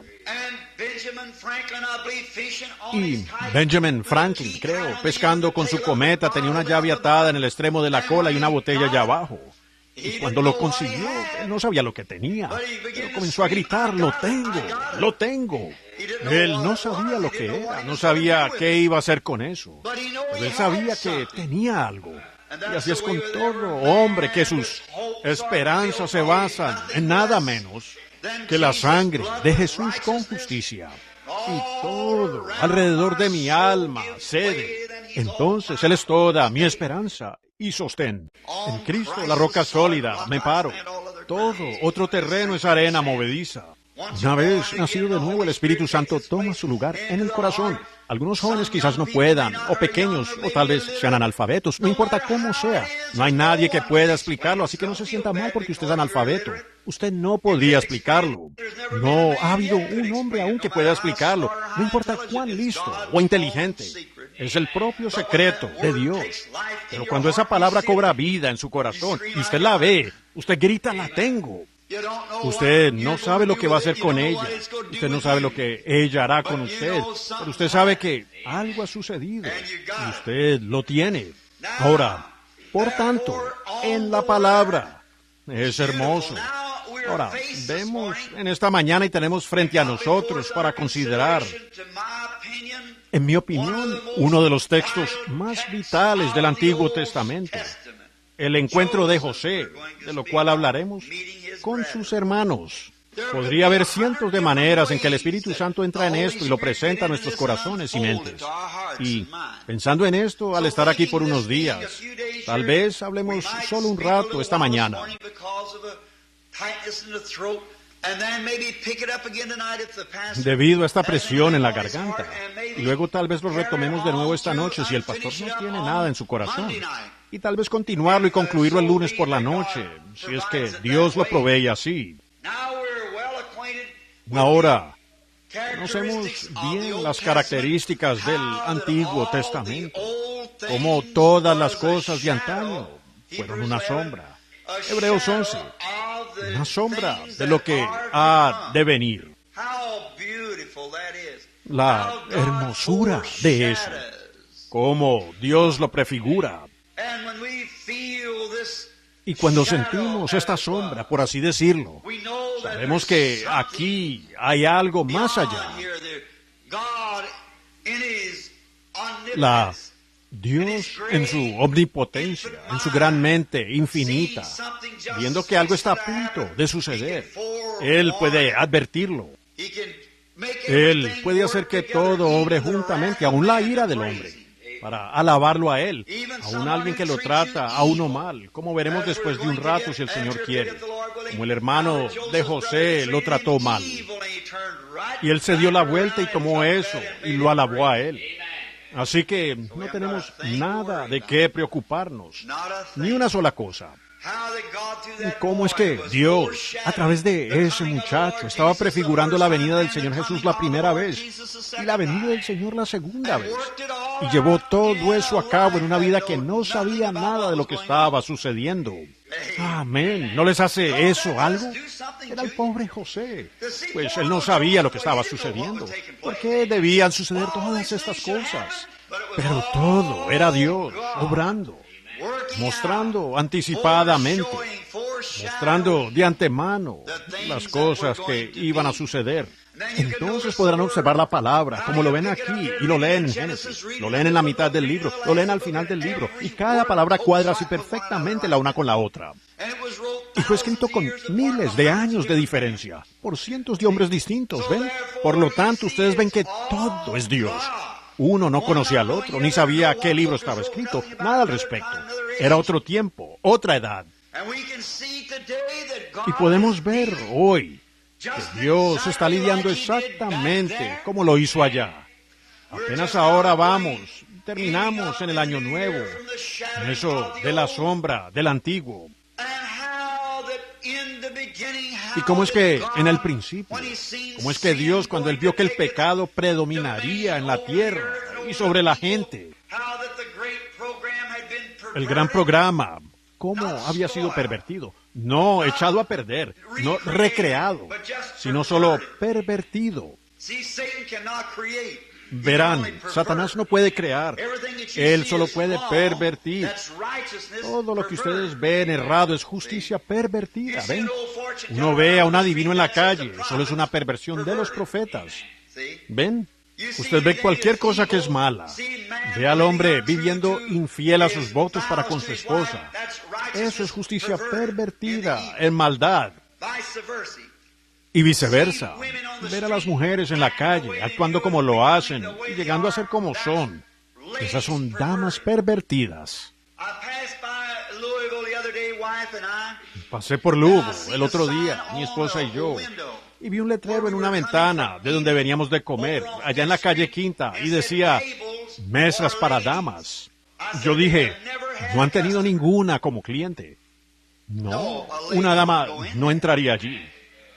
Y Benjamin Franklin, creo, pescando con su cometa, tenía una llave atada en el extremo de la cola y una botella allá abajo. Y cuando lo consiguió, él no sabía lo que tenía, pero comenzó a gritar, ¡lo tengo! ¡Lo tengo! Él no sabía lo que era, no sabía qué iba a hacer con eso, pero él sabía que tenía algo. Y así es con todo hombre, que sus esperanzas se basan en nada menos que la sangre de Jesús con justicia. Y todo alrededor de mi alma cede. Entonces Él es toda mi esperanza y sostén. En Cristo, la roca sólida, me paro. todo otro terreno es arena movediza. Una vez nacido de nuevo, el Espíritu Santo toma su lugar en el corazón. Algunos jóvenes quizás no puedan, o pequeños, o tal vez sean analfabetos, no importa cómo sea. No hay nadie que pueda explicarlo, así que no se sienta mal porque usted es analfabeto. Usted no podría explicarlo. No ha habido un hombre aún que pueda explicarlo, no importa cuán listo o inteligente. Es el propio secreto de Dios. Pero cuando esa palabra cobra vida en su corazón y usted la ve, usted grita, la tengo. Usted no sabe lo que va a hacer con ella. Usted no sabe lo que ella hará con usted. Pero usted sabe que algo ha sucedido y usted lo tiene. Ahora, por tanto, en la palabra. Es hermoso. Ahora, vemos en esta mañana y tenemos frente a nosotros para considerar, en mi opinión, uno de los textos más vitales del Antiguo Testamento. El encuentro de José, de lo cual hablaremos, con sus hermanos. Podría haber cientos de maneras en que el Espíritu Santo entra en esto y lo presenta a nuestros corazones y mentes. Y pensando en esto, al estar aquí por unos días, tal vez hablemos solo un rato esta mañana. Debido a esta presión en la garganta. Y luego tal vez lo retomemos de nuevo esta noche si el pastor no tiene nada en su corazón. Y tal vez continuarlo y concluirlo el lunes por la noche, si es que Dios lo provee así. Ahora, conocemos bien las características del Antiguo Testamento, como todas las cosas de antaño fueron una sombra. Hebreos 11, una sombra de lo que ha de venir. La hermosura de eso, cómo Dios lo prefigura. Y cuando sentimos esta sombra, por así decirlo, sabemos que aquí hay algo más allá. Dios en su omnipotencia, en su gran mente infinita, viendo que algo está a punto de suceder, Él puede advertirlo. Él puede hacer que todo obre juntamente, aun la ira del hombre, para alabarlo a Él, aun alguien que lo trata a uno mal, como veremos después de un rato si el Señor quiere, como el hermano de José lo trató mal. Y Él se dio la vuelta y tomó eso y lo alabó a Él. Así que no tenemos nada de qué preocuparnos, ni una sola cosa. ¿Y cómo es que Dios, a través de ese muchacho, estaba prefigurando la venida del Señor Jesús la primera vez y la venida del Señor la segunda vez? Y llevó todo eso a cabo en una vida que no sabía nada de lo que estaba sucediendo. Amén. ¿No les hace eso algo? Era el pobre José. Pues él no sabía lo que estaba sucediendo. ¿Por qué debían suceder todas estas cosas? Pero todo era Dios, obrando, mostrando anticipadamente, mostrando de antemano las cosas que iban a suceder. Entonces podrán observar la palabra, como lo ven aquí, y lo leen en Génesis, lo leen en la mitad del libro, lo leen al final del libro, y cada palabra cuadra así perfectamente la una con la otra. Y fue escrito con miles de años de diferencia, por cientos de hombres distintos, ¿ven? Por lo tanto, ustedes ven que todo es Dios. Uno no conocía al otro, ni sabía qué libro estaba escrito, nada al respecto. Era otro tiempo, otra edad. Y podemos ver hoy que Dios está lidiando exactamente como lo hizo allá. Apenas ahora terminamos en el año nuevo, en eso de la sombra del antiguo. Y cómo es que en el principio, cómo es que Dios, cuando Él vio que el pecado predominaría en la tierra y sobre la gente, el gran programa, cómo había sido pervertido, no echado a perder, no recreado, sino solo pervertido. Verán, Satanás no puede crear, él solo puede pervertir. Todo lo que ustedes ven errado es justicia pervertida, ¿ven? Uno ve a un adivino en la calle, solo es una perversión de los profetas. ¿Ven? Usted ve cualquier cosa que es mala. Ve al hombre viviendo infiel a sus votos para con su esposa. Eso es justicia pervertida, en maldad. Y viceversa. Ver a las mujeres en la calle, actuando como lo hacen, y llegando a ser como son. Esas son damas pervertidas. Pasé por Lugo el otro día, mi esposa y yo, y vi un letrero en una ventana de donde veníamos de comer, allá en la calle Quinta, y decía, mesas para damas. Yo dije, no han tenido ninguna como cliente. No, una dama no entraría allí.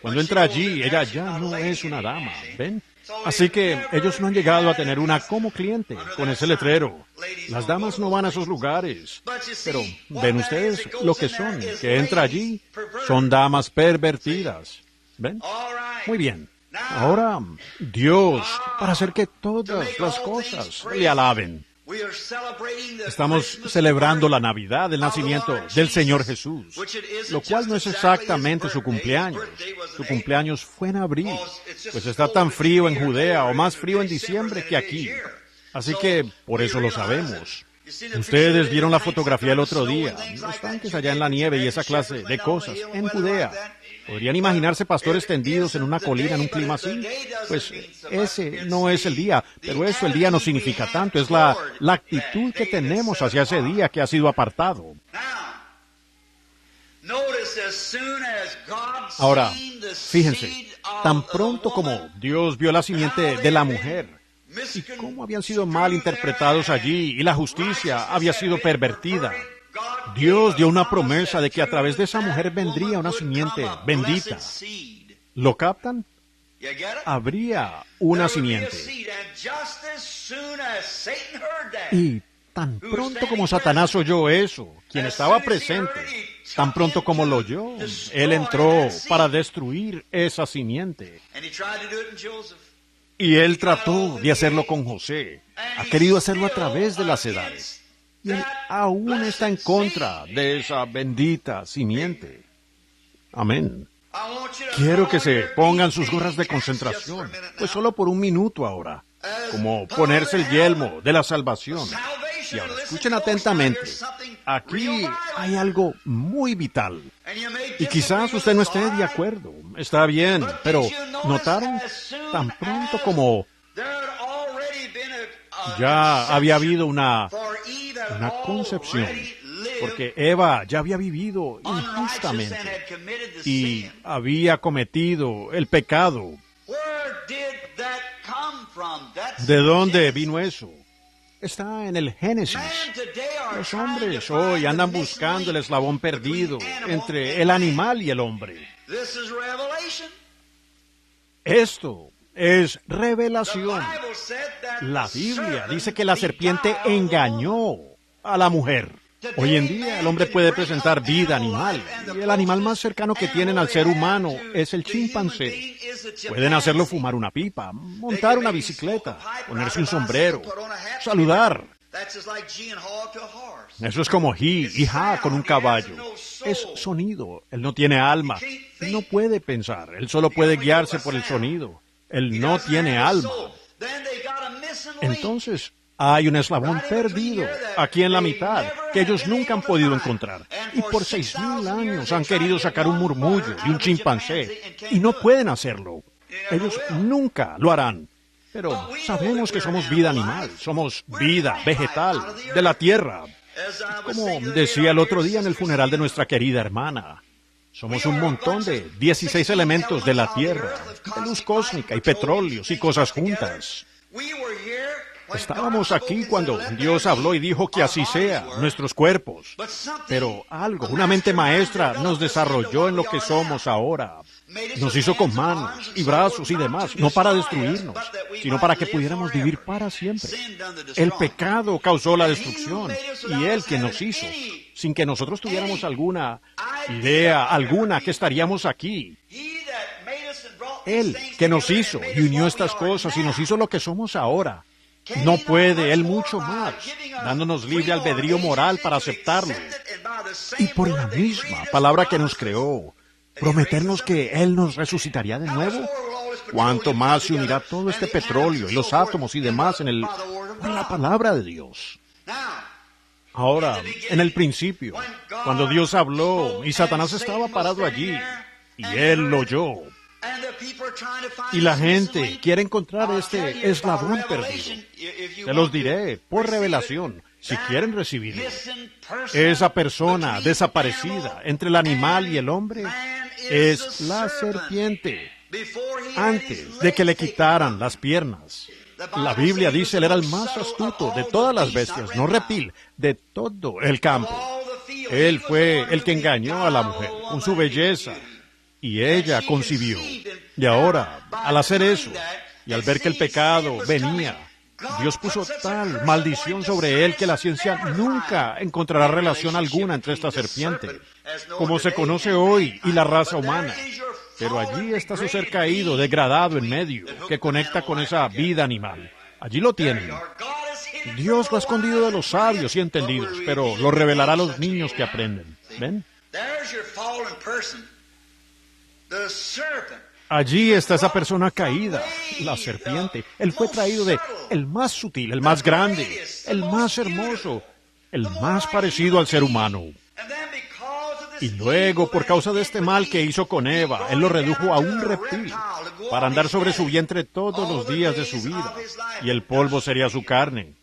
Cuando entra allí, ella ya no es una dama, ¿ven? Así que ellos no han llegado a tener una como cliente con ese letrero. Las damas no van a esos lugares. Pero, ¿ven ustedes lo que son? Que entra allí, son damas pervertidas. ¿Ven? Muy bien. Ahora, Dios, para hacer que todas las cosas le alaben. Estamos celebrando la Navidad, el nacimiento del Señor Jesús, lo cual no es exactamente su cumpleaños. Su cumpleaños fue en abril, pues está tan frío en Judea o más frío en diciembre que aquí. Así que por eso lo sabemos. Ustedes vieron la fotografía el otro día, los tanques allá en la nieve y esa clase de cosas en Judea. ¿Podrían imaginarse pastores tendidos en una colina en un clima así? Pues ese no es el día, pero eso el día no significa tanto, es la actitud que tenemos hacia ese día que ha sido apartado. Ahora, fíjense, tan pronto como Dios vio la simiente de la mujer, y cómo habían sido mal interpretados allí, y la justicia había sido pervertida, Dios dio una promesa de que a través de esa mujer vendría una simiente bendita. ¿Lo captan? Habría una simiente. Y tan pronto como Satanás oyó eso, quien estaba presente, tan pronto como lo oyó, él entró para destruir esa simiente. Y él trató de hacerlo con José. Ha querido hacerlo a través de las edades. Y él aún está en contra de esa bendita simiente. Amén. Quiero que se pongan sus gorras de concentración, pues solo por un minuto ahora, como ponerse el yelmo de la salvación. Y ahora escuchen atentamente. Aquí hay algo muy vital. Y quizás usted no esté de acuerdo. Está bien, pero ¿notaron? Tan pronto como ya había habido una concepción, porque Eva ya había vivido injustamente y había cometido el pecado. ¿De dónde vino eso? Está en el Génesis. Los hombres hoy andan buscando el eslabón perdido entre el animal y el hombre. Esto es revelación. La Biblia dice que la serpiente engañó a la mujer. Hoy en día el hombre puede presentar vida animal, y el animal más cercano que tienen al ser humano es el chimpancé. Pueden hacerlo fumar una pipa, montar una bicicleta, ponerse un sombrero, saludar. Eso es como He y Ha con un caballo. Es sonido, él no tiene alma, él no puede pensar, él solo puede guiarse por el sonido. Él no tiene alma. Entonces, hay un eslabón perdido aquí en la mitad que ellos nunca han podido encontrar. Y por 6,000 años han querido sacar un murmullo y un chimpancé y no pueden hacerlo. Ellos nunca lo harán. Pero sabemos que somos vida animal, somos vida vegetal de la tierra. Como decía el otro día en el funeral de nuestra querida hermana. Somos un montón de 16 elementos de la Tierra, de luz cósmica y petróleos y cosas juntas. Estábamos aquí cuando Dios habló y dijo que así sea, nuestros cuerpos. Pero algo, una mente maestra nos desarrolló en lo que somos ahora. Nos hizo con manos y brazos y demás, no para destruirnos, sino para que pudiéramos vivir para siempre. El pecado causó la destrucción y Él quien nos hizo, sin que nosotros tuviéramos alguna idea, alguna que estaríamos aquí. Él que nos hizo y unió estas cosas y nos hizo lo que somos ahora. No puede Él mucho más, dándonos libre albedrío moral para aceptarlo. Y por la misma palabra que nos creó, prometernos que Él nos resucitaría de nuevo. ¿Cuánto más se unirá todo este petróleo y los átomos y demás en la palabra de Dios? Ahora, en el principio, cuando Dios habló y Satanás estaba parado allí, y Él lo oyó, y la gente quiere encontrar este eslabón perdido. Se los diré por revelación. si quieren recibirlo. Esa persona desaparecida entre el animal y el hombre es la serpiente, antes de que le quitaran las piernas. La Biblia dice él era el más astuto de todas las bestias, no reptil, de todo el campo. Él fue el que engañó a la mujer con su belleza y ella concibió. Y ahora, al hacer eso y al ver que el pecado venía, Dios puso tal maldición sobre él que la ciencia nunca encontrará relación alguna entre esta serpiente, como se conoce hoy, y la raza humana. Pero allí está su ser caído, degradado en medio, que conecta con esa vida animal. Allí lo tienen. Dios lo ha escondido de los sabios y entendidos, pero lo revelará a los niños que aprenden. ¿Ven? Allí está esa persona caída, la serpiente. Él fue traído de el más sutil, el más grande, el más hermoso, el más parecido al ser humano. Y luego, por causa de este mal que hizo con Eva, él lo redujo a un reptil para andar sobre su vientre todos los días de su vida, y el polvo sería su carne.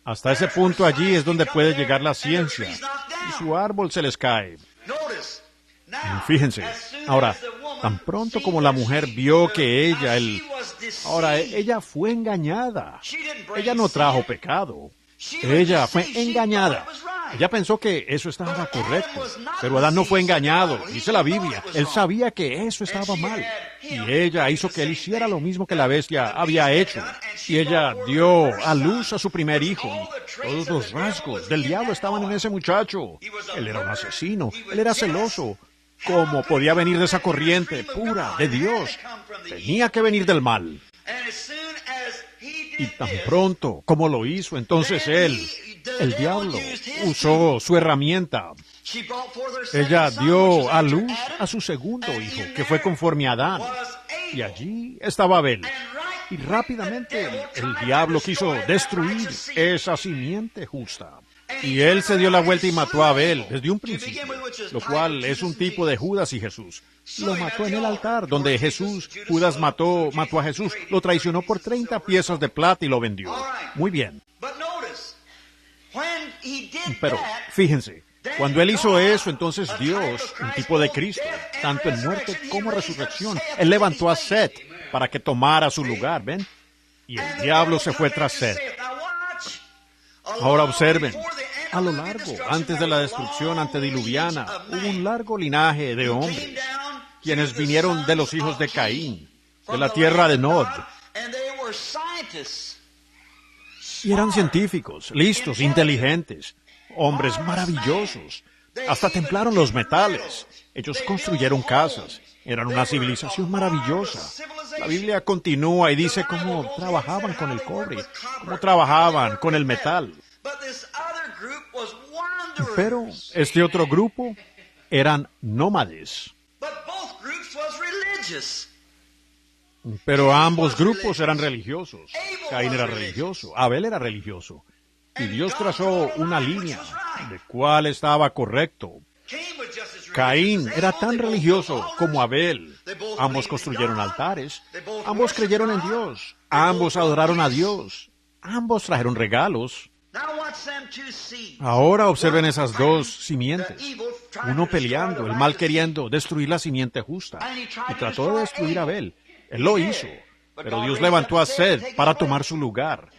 Hasta ese punto allí es donde puede llegar la ciencia, y su árbol se les cae. Fíjense, ahora, tan pronto como la mujer vio que ella fue engañada. Ella no trajo pecado. Ella fue engañada. Ella pensó que eso estaba correcto, pero Adán no fue engañado, dice la Biblia. Él sabía que eso estaba mal, y ella hizo que él hiciera lo mismo que la bestia había hecho. Y ella dio a luz a su primer hijo, y todos los rasgos del diablo estaban en ese muchacho. Él era un asesino, él era celoso. ¿Cómo podía venir de esa corriente pura de Dios? Tenía que venir del mal. Y tan pronto como lo hizo, entonces el diablo, usó su herramienta. Ella dio a luz a su segundo hijo, que fue conforme a Adán. Y allí estaba Abel. Y rápidamente el diablo quiso destruir esa simiente justa. Y él se dio la vuelta y mató a Abel desde un principio, lo cual es un tipo de Judas y Jesús. Lo mató en el altar, donde Judas mató a Jesús, lo traicionó por 30 piezas de plata y lo vendió. Muy bien. Pero fíjense, cuando él hizo eso, entonces Dios, un tipo de Cristo, tanto en muerte como resurrección, él levantó a Set para que tomara su lugar, ¿ven? Y el diablo se fue tras Set. Ahora observen, a lo largo, antes de la destrucción antediluviana, hubo un largo linaje de hombres, quienes vinieron de los hijos de Caín, de la tierra de Nod. Y eran científicos, listos, inteligentes, hombres maravillosos. Hasta templaron los metales. Ellos construyeron casas. Eran una civilización maravillosa. La Biblia continúa y dice cómo trabajaban con el cobre, cómo trabajaban con el metal. Pero este otro grupo eran nómades. Pero ambos grupos eran religiosos. Caín era religioso, Abel era religioso. Y Dios trazó una línea de cuál estaba correcto. Caín era tan religioso como Abel. Ambos construyeron altares. Ambos creyeron en Dios. Ambos adoraron a Dios. Ambos trajeron regalos. Ahora observen esas dos simientes. Uno peleando, el mal queriendo destruir la simiente justa. Y trató de destruir a Abel. Él lo hizo. Pero Dios levantó a Sed para tomar su lugar.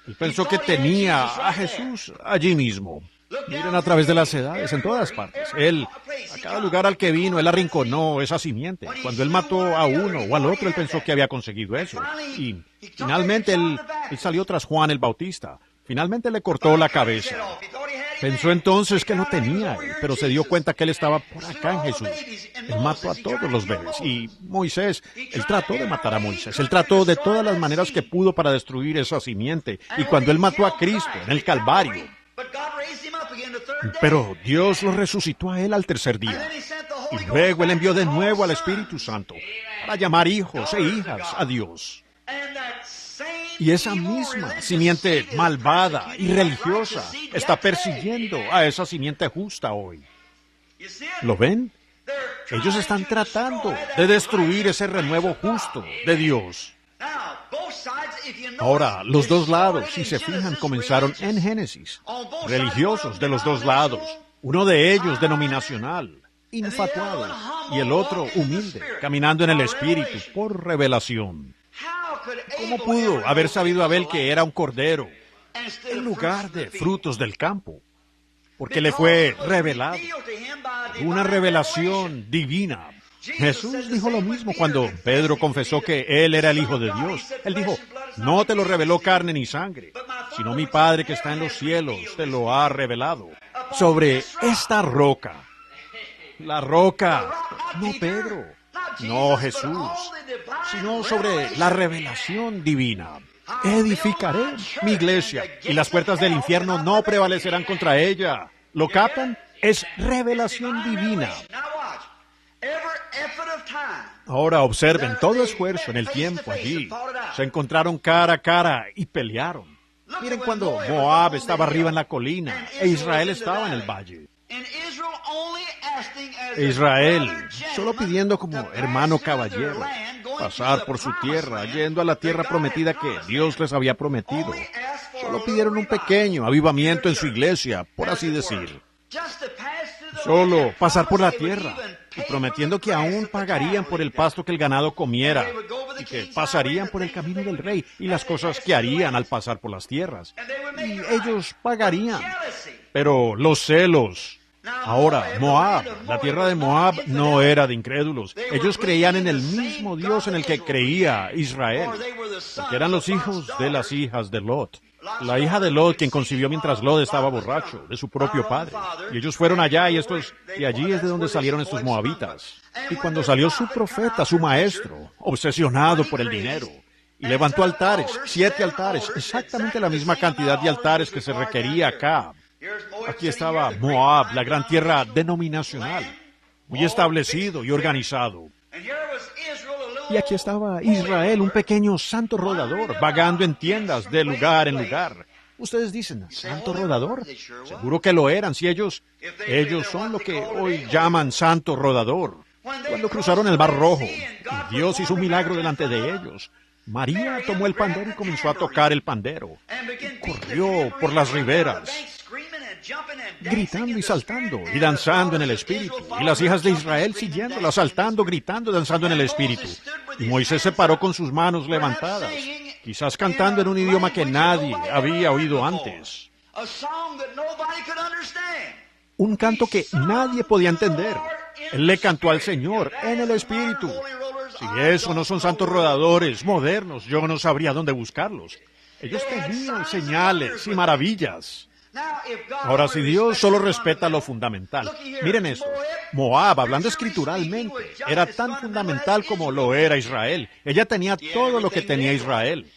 Él pensó que tenía a Jesús allí mismo. Miren a través de las edades, en todas partes. A cada lugar al que vino, él arrinconó esa simiente. Cuando él mató a uno o al otro, él pensó que había conseguido eso. Y finalmente él salió tras Juan el Bautista. Finalmente le cortó la cabeza. Pensó entonces que no tenía, pero se dio cuenta que él estaba por acá en Jesús. Él mató a todos los bebés. Y Moisés, él trató de matar a Moisés. Él trató de todas las maneras que pudo para destruir esa simiente. Y cuando él mató a Cristo en el Calvario, pero Dios lo resucitó a él al tercer día. Y luego él envió de nuevo al Espíritu Santo para llamar hijos e hijas a Dios. Y esa misma simiente malvada y religiosa está persiguiendo a esa simiente justa hoy. ¿Lo ven? Ellos están tratando de destruir ese renuevo justo de Dios. Ahora, los dos lados, si se fijan, comenzaron en Génesis. Religiosos de los dos lados. Uno de ellos denominacional, infatuado, y el otro humilde, caminando en el Espíritu por revelación. ¿Cómo pudo haber sabido Abel que era un cordero en lugar de frutos del campo? Porque le fue revelado. Una revelación divina. Jesús dijo lo mismo cuando Pedro confesó que Él era el Hijo de Dios. Él dijo, no te lo reveló carne ni sangre, sino mi Padre que está en los cielos te lo ha revelado. Sobre esta roca. La roca, no Pedro, no Jesús, sino sobre la revelación divina. Edificaré mi iglesia y las puertas del infierno no prevalecerán contra ella. ¿Lo captan? Es revelación divina. Ahora observen todo esfuerzo en el tiempo allí. Se encontraron cara a cara y pelearon. Miren cuando Moab estaba arriba en la colina e Israel estaba en el valle. Israel, solo pidiendo como hermano caballero, pasar por su tierra, yendo a la tierra prometida que Dios les había prometido. Solo pidieron un pequeño avivamiento en su iglesia, por así decir. Solo pasar por la tierra, y prometiendo que aún pagarían por el pasto que el ganado comiera, y que pasarían por el camino del rey, y las cosas que harían al pasar por las tierras. Y ellos pagarían. Pero los celos. Ahora, Moab, la tierra de Moab no era de incrédulos. Ellos creían en el mismo Dios en el que creía Israel, porque eran los hijos de las hijas de Lot. La hija de Lot, quien concibió mientras Lot estaba borracho, de su propio padre. Y ellos fueron allá y allí es de donde salieron estos moabitas. Y cuando salió su profeta, su maestro, obsesionado por el dinero, y levantó altares, 7 altares, exactamente la misma cantidad de altares que se requería acá. Aquí estaba Moab, la gran tierra denominacional, muy establecido y organizado. Y aquí estaba Israel, un pequeño santo rodador, vagando en tiendas de lugar en lugar. Ustedes dicen, ¿santo rodador? Seguro que lo eran, si ellos son lo que hoy llaman santo rodador. Cuando cruzaron el Mar Rojo, y Dios hizo un milagro delante de ellos, María tomó el pandero y comenzó a tocar el pandero. Y corrió por las riberas, gritando y saltando y danzando en el Espíritu. Y las hijas de Israel siguiéndola, saltando, gritando, danzando en el Espíritu. Y Moisés se paró con sus manos levantadas, quizás cantando en un idioma que nadie había oído antes. Un canto que nadie podía entender. Él le cantó al Señor en el Espíritu. Si eso no son santos rodadores modernos, yo no sabría dónde buscarlos. Ellos tenían señales y maravillas. Ahora, si Dios solo respeta lo fundamental, miren esto, Moab, hablando escrituralmente, era tan fundamental como lo era Israel. Ella tenía todo lo que tenía Israel.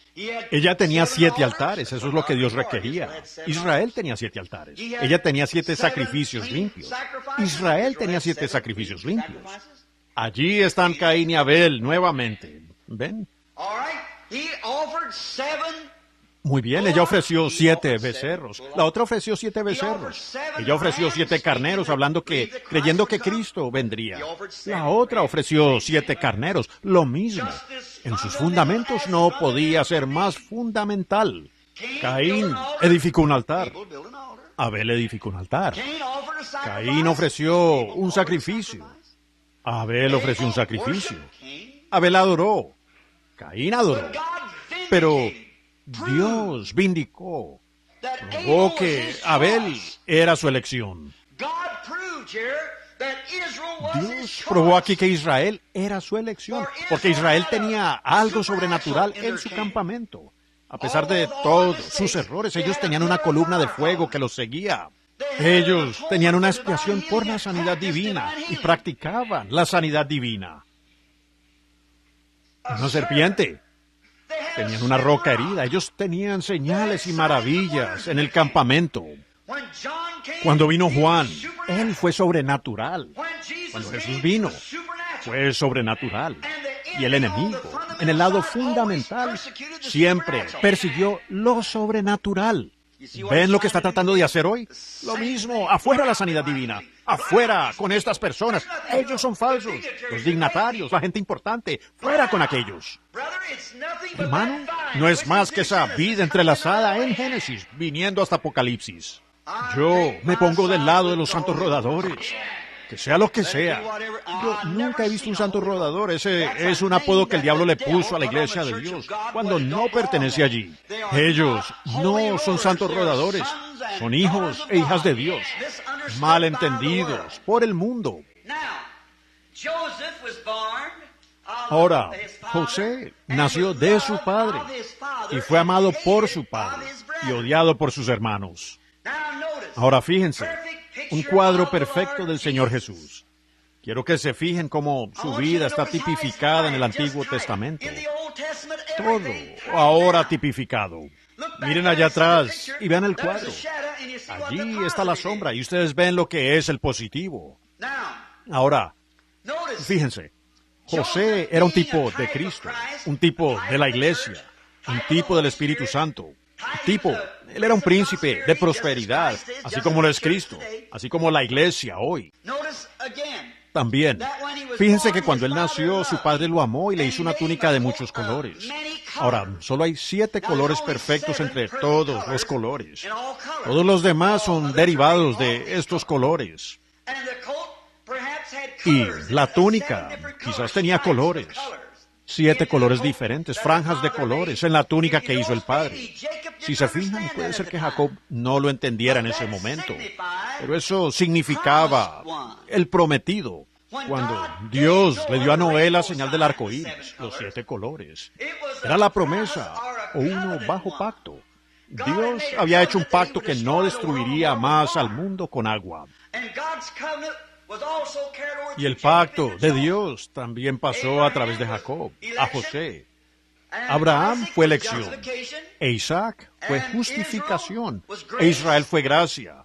Ella tenía 7 altares, eso es lo que Dios requería. Israel tenía 7 altares. Ella tenía 7 sacrificios limpios. Israel tenía 7 sacrificios limpios. Allí están Caín y Abel nuevamente. ¿Ven? Muy bien, ella ofreció 7 becerros. La otra ofreció 7 becerros. Ella ofreció 7 carneros, creyendo que Cristo vendría. La otra ofreció 7 carneros, lo mismo. En sus fundamentos no podía ser más fundamental. Caín edificó un altar. Abel edificó un altar. Caín ofreció un sacrificio. Abel ofreció un sacrificio. Abel adoró. Caín adoró. Pero Dios vindicó, probó que Abel era su elección. Dios probó aquí que Israel era su elección, porque Israel tenía algo sobrenatural en su campamento. A pesar de todos sus errores, ellos tenían una columna de fuego que los seguía. Ellos tenían una expiación por la sanidad divina y practicaban la sanidad divina. Una serpiente. Tenían una roca herida. Ellos tenían señales y maravillas en el campamento. Cuando vino Juan, él fue sobrenatural. Cuando Jesús vino, fue sobrenatural. Y el enemigo, en el lado fundamental, siempre persiguió lo sobrenatural. ¿Ven lo que está tratando de hacer hoy? Lo mismo, afuera la sanidad divina, afuera con estas personas. Ellos son falsos, los dignatarios, la gente importante, fuera con aquellos. Hermano, no es más que esa vida entrelazada en Génesis, viniendo hasta Apocalipsis. Yo me pongo del lado de los santos rodadores, que sea lo que sea. Yo nunca he visto un santo rodador. Ese es un apodo que el diablo le puso a la iglesia de Dios, cuando no pertenece allí. Ellos no son santos rodadores, son hijos e hijas de Dios, malentendidos por el mundo. Ahora, José nació de su padre y fue amado por su padre y odiado por sus hermanos. Ahora fíjense, un cuadro perfecto del Señor Jesús. Quiero que se fijen cómo su vida está tipificada en el Antiguo Testamento. Todo ahora tipificado. Miren allá atrás y vean el cuadro. Allí está la sombra y ustedes ven lo que es el positivo. Ahora, fíjense, José era un tipo de Cristo, un tipo de la iglesia, un tipo del Espíritu Santo. Él era un príncipe de prosperidad, así como lo es Cristo, así como la iglesia hoy. También, fíjense que cuando él nació, su padre lo amó y le hizo una túnica de muchos colores. Ahora, solo hay 7 colores perfectos entre todos los colores. Todos los demás son derivados de estos colores. Y la túnica quizás tenía colores. 7 colores diferentes, franjas de colores en la túnica que hizo el padre. Si se fijan, puede ser que Jacob no lo entendiera en ese momento, pero eso significaba el prometido. Cuando Dios le dio a Noé la señal del arco iris, los 7 colores, era la promesa o uno bajo pacto. Dios había hecho un pacto que no destruiría más al mundo con agua. Y el pacto de Dios también pasó a través de Jacob, a José. Abraham fue elección, e Isaac fue justificación, e Israel fue gracia,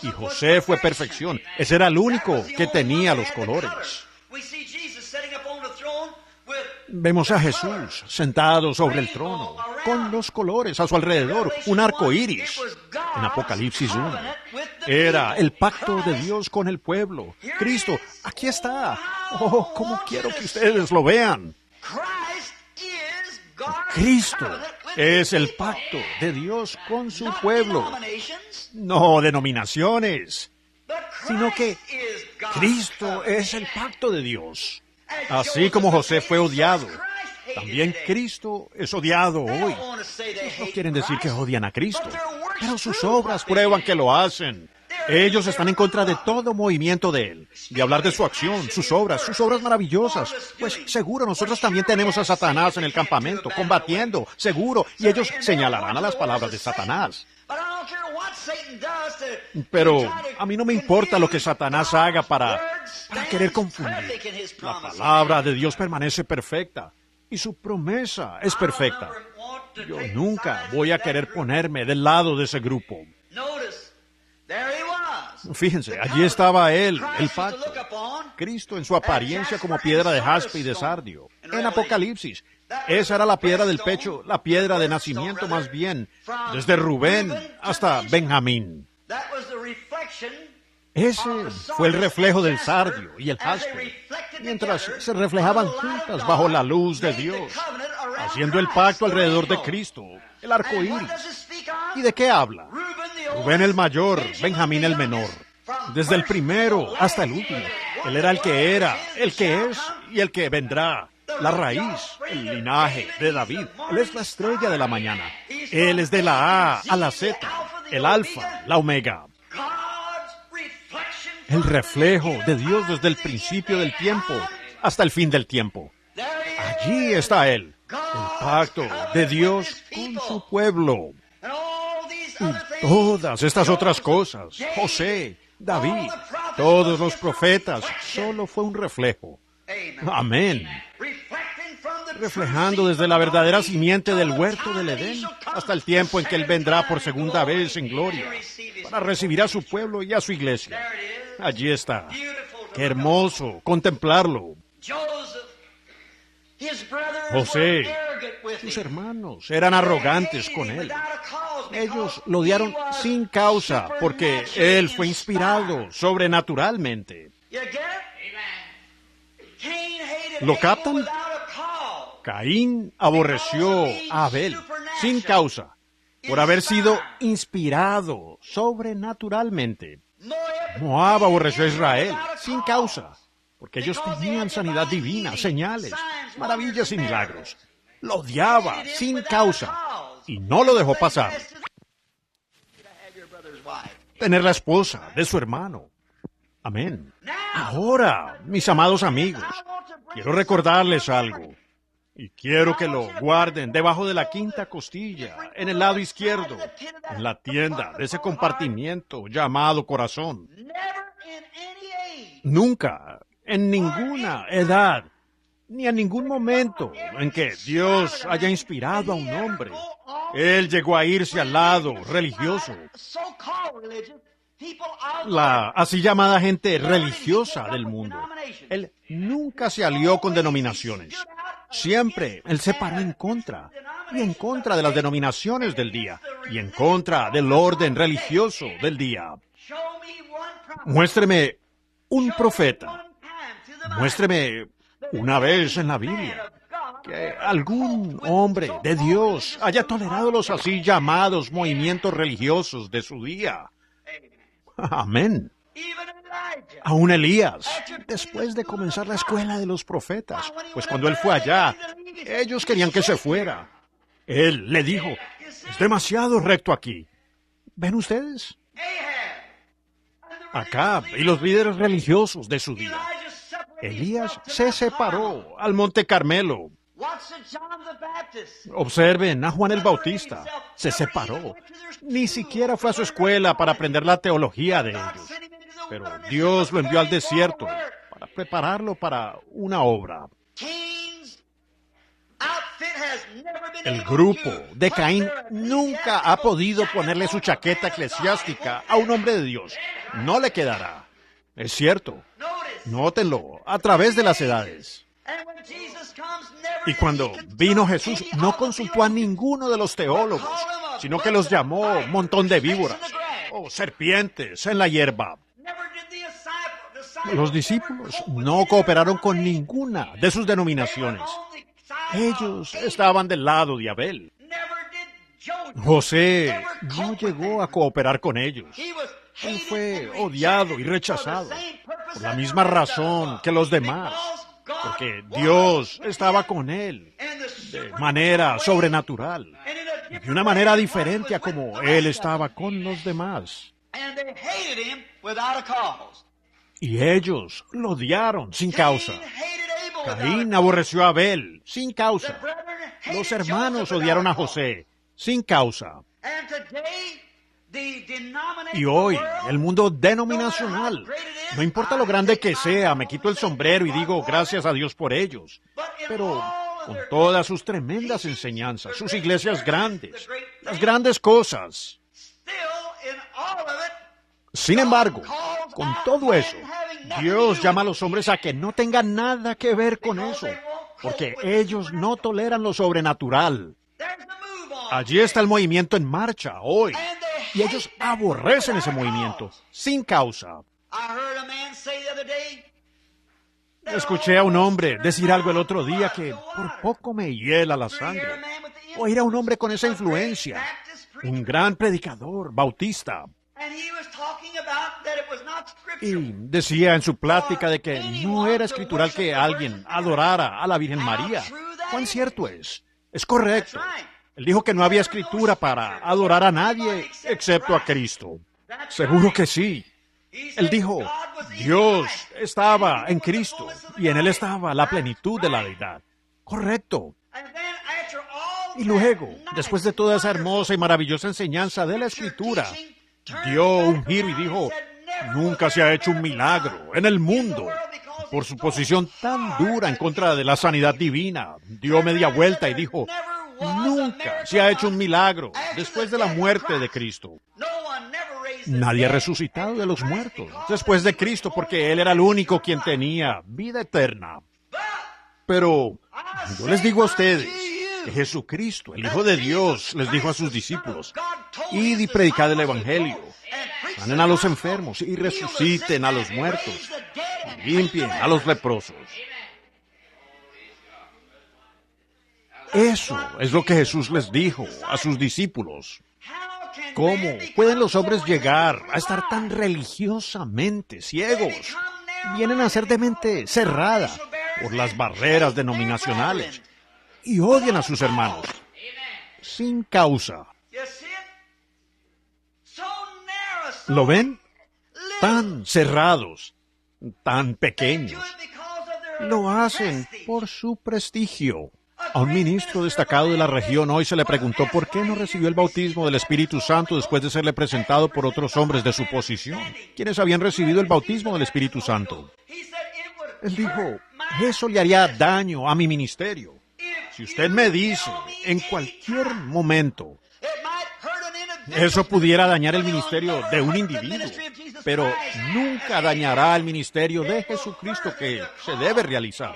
y José fue perfección. Ese era el único que tenía los colores. Vemos a Jesús sentado sobre el trono, con los colores a su alrededor, un arco iris. En Apocalipsis 1, era el pacto de Dios con el pueblo. Cristo, aquí está. Oh, cómo quiero que ustedes lo vean. Cristo es el pacto de Dios con su pueblo. No denominaciones, sino que Cristo es el pacto de Dios. Así como José fue odiado, también Cristo es odiado hoy. No quieren decir que odian a Cristo, pero sus obras prueban que lo hacen. Ellos están en contra de todo movimiento de Él, de hablar de su acción, sus obras maravillosas. Pues seguro nosotros también tenemos a Satanás en el campamento, combatiendo, seguro, y ellos señalarán a las palabras de Satanás. Pero a mí no me importa lo que Satanás haga para querer confundir. La palabra de Dios permanece perfecta y su promesa es perfecta. Yo nunca voy a querer ponerme del lado de ese grupo. Fíjense, allí estaba Él, el pacto. Cristo en su apariencia como piedra de jaspe y de sardio. En Apocalipsis, esa era la piedra del pecho, la piedra de nacimiento más bien, desde Rubén hasta Benjamín. Ese fue el reflejo del sardio y el jaspe, mientras se reflejaban juntas bajo la luz de Dios, haciendo el pacto alrededor de Cristo, el arco iris. ¿Y de qué habla? Rubén el mayor, Benjamín el menor. Desde el primero hasta el último. Él era, el que es y el que vendrá. La raíz, el linaje de David. Él es la estrella de la mañana. Él es de la A a la Z, el alfa, la omega. El reflejo de Dios desde el principio del tiempo hasta el fin del tiempo. Allí está Él, el pacto de Dios con su pueblo. Y todas estas otras cosas, José, David, todos los profetas, solo fue un reflejo. Amén. Reflejando desde la verdadera simiente del huerto del Edén hasta el tiempo en que Él vendrá por segunda vez en gloria para recibir a su pueblo y a su iglesia. Allí está. Qué hermoso contemplarlo. José, sus hermanos eran arrogantes con él. Ellos lo odiaron sin causa porque él fue inspirado sobrenaturalmente. ¿Lo captan? Caín aborreció a Abel sin causa, por haber sido inspirado sobrenaturalmente. Moab aborreció a Israel sin causa, porque ellos tenían sanidad divina, señales, maravillas y milagros. Lo odiaba sin causa y no lo dejó pasar. Tener la esposa de su hermano. Amén. Ahora, mis amados amigos, quiero recordarles algo. Y quiero que lo guarden debajo de la quinta costilla, en el lado izquierdo, en la tienda de ese compartimiento llamado corazón. Nunca, en ninguna edad, ni en ningún momento en que Dios haya inspirado a un hombre, Él llegó a irse al lado religioso. La así llamada gente religiosa del mundo. Él nunca se alió con denominaciones. Siempre Él se paró en contra, y en contra de las denominaciones del día, y en contra del orden religioso del día. Muéstreme un profeta. Muéstreme una vez en la Biblia que algún hombre de Dios haya tolerado los así llamados movimientos religiosos de su día. Amén. Aún Elías, después de comenzar la escuela de los profetas, pues cuando él fue allá, ellos querían que se fuera. Él le dijo, es demasiado recto aquí. ¿Ven ustedes? Acab y los líderes religiosos de su día. Elías se separó al Monte Carmelo. Observen a Juan el Bautista. Se separó. Ni siquiera fue a su escuela para aprender la teología de ellos. Pero Dios lo envió al desierto para prepararlo para una obra. El grupo de Caín nunca ha podido ponerle su chaqueta eclesiástica a un hombre de Dios. No le quedará. Es cierto. Nótenlo a través de las edades. Y cuando vino Jesús, no consultó a ninguno de los teólogos, sino que los llamó montón de víboras o serpientes en la hierba. Los discípulos no cooperaron con ninguna de sus denominaciones. Ellos estaban del lado de Abel. José no llegó a cooperar con ellos. Él fue odiado y rechazado por la misma razón que los demás, porque Dios estaba con él de manera sobrenatural y de una manera diferente a como él estaba con los demás. Y ellos lo odiaron sin causa. Caín aborreció a Abel sin causa. Los hermanos odiaron a José sin causa. Y hoy, el mundo denominacional, no importa lo grande que sea, me quito el sombrero y digo gracias a Dios por ellos. Pero con todas sus tremendas enseñanzas, sus iglesias grandes, las grandes cosas. Sin embargo, con todo eso, Dios llama a los hombres a que no tengan nada que ver con eso, porque ellos no toleran lo sobrenatural. Allí está el movimiento en marcha hoy. Y ellos aborrecen ese movimiento, sin causa. Escuché a un hombre decir algo el otro día que por poco me hiela la sangre. Oír a un hombre con esa influencia, un gran predicador bautista. Y decía en su plática de que no era escritural que alguien adorara a la Virgen María. ¿Cuán cierto es? Es correcto. Él dijo que no había escritura para adorar a nadie excepto a Cristo. Seguro que sí. Él dijo, Dios estaba en Cristo y en Él estaba la plenitud de la deidad. Correcto. Y luego, después de toda esa hermosa y maravillosa enseñanza de la Escritura, dio un giro y dijo, nunca se ha hecho un milagro en el mundo. Por su posición tan dura en contra de la sanidad divina, dio media vuelta y dijo, nunca se ha hecho un milagro después de la muerte de Cristo. Nadie ha resucitado de los muertos después de Cristo porque Él era el único quien tenía vida eterna. Pero yo les digo a ustedes que Jesucristo, el Hijo de Dios, les dijo a sus discípulos, id y predicad el Evangelio, sanen a los enfermos y resuciten a los muertos, y limpien a los leprosos. Eso es lo que Jesús les dijo a sus discípulos. ¿Cómo pueden los hombres llegar a estar tan religiosamente ciegos? Vienen a ser de mente cerrada por las barreras denominacionales y odian a sus hermanos sin causa. ¿Lo ven? Tan cerrados, tan pequeños. Lo hacen por su prestigio. A un ministro destacado de la región hoy se le preguntó por qué no recibió el bautismo del Espíritu Santo después de serle presentado por otros hombres de su posición, quienes habían recibido el bautismo del Espíritu Santo. Él dijo, eso le haría daño a mi ministerio. Si usted me dice en cualquier momento, eso pudiera dañar el ministerio de un individuo, pero nunca dañará el ministerio de Jesucristo que se debe realizar.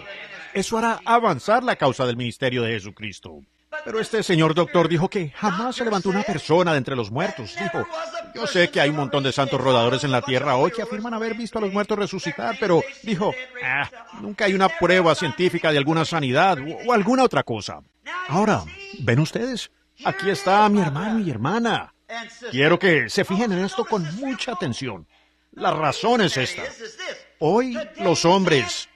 Eso hará avanzar la causa del ministerio de Jesucristo. Pero este señor doctor dijo que jamás se levantó una persona de entre los muertos. Dijo, yo sé que hay un montón de santos rodadores en la tierra hoy que afirman haber visto a los muertos resucitar, pero dijo, nunca hay una prueba científica de alguna sanidad o alguna otra cosa. Ahora, ¿ven ustedes? Aquí está mi hermano y hermana. Quiero que se fijen en esto con mucha atención. La razón es esta. Hoy los hombres,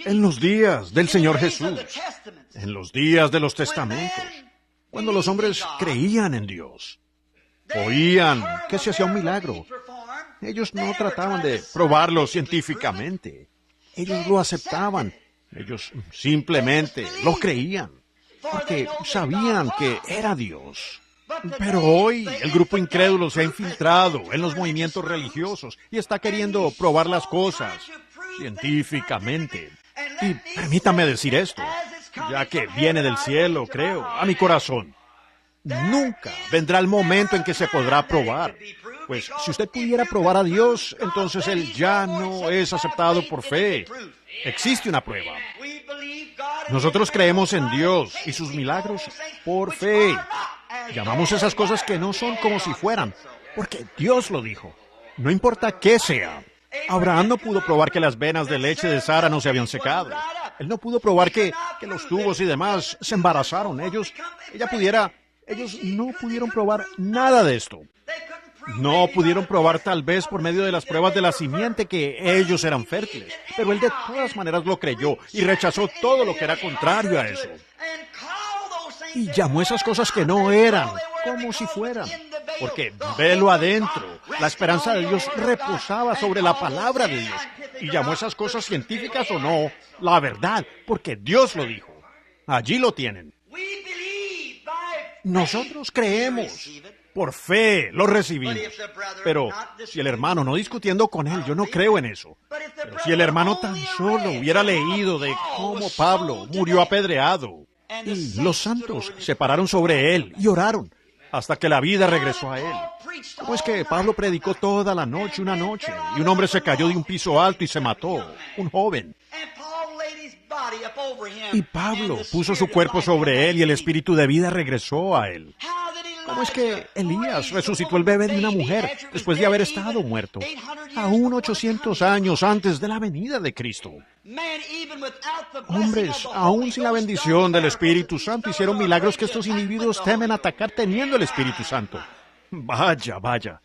en los días del Señor Jesús, en los días de los testamentos, cuando los hombres creían en Dios, oían que se hacía un milagro, ellos no trataban de probarlo científicamente. Ellos lo aceptaban. Ellos simplemente lo creían, porque sabían que era Dios. Pero hoy el grupo incrédulo se ha infiltrado en los movimientos religiosos y está queriendo probar las cosas científicamente. Y permítame decir esto, ya que viene del cielo, creo, a mi corazón. Nunca vendrá el momento en que se podrá probar. Pues si usted pudiera probar a Dios, entonces Él ya no es aceptado por fe. Existe una prueba. Nosotros creemos en Dios y sus milagros por fe. Llamamos esas cosas que no son como si fueran, porque Dios lo dijo. No importa qué sea. Abraham no pudo probar que las venas de leche de Sara no se habían secado. Él no pudo probar que los tubos y demás se embarazaron. Ellos no pudieron probar nada de esto. No pudieron probar tal vez por medio de las pruebas de la simiente que ellos eran fértiles. Pero él de todas maneras lo creyó y rechazó todo lo que era contrario a eso. Y llamó esas cosas que no eran como si fueran. Porque velo adentro, la esperanza de Dios reposaba sobre la palabra de Dios. Y llamó esas cosas científicas o no, la verdad, porque Dios lo dijo. Allí lo tienen. Nosotros creemos. Por fe lo recibimos. Pero si el hermano, no discutiendo con él, yo no creo en eso. Pero si el hermano tan solo hubiera leído de cómo Pablo murió apedreado, y los santos se pararon sobre él y oraron hasta que la vida regresó a él. ¿Cómo es que Pablo predicó toda la noche, una noche, y un hombre se cayó de un piso alto y se mató, un joven? Y Pablo puso su cuerpo sobre él y el espíritu de vida regresó a él. ¿Cómo es que Elías resucitó el bebé de una mujer después de haber estado muerto, aún 800 años antes de la venida de Cristo? Hombres, aún sin la bendición del Espíritu Santo, hicieron milagros que estos individuos temen atacar teniendo el Espíritu Santo. Vaya, vaya,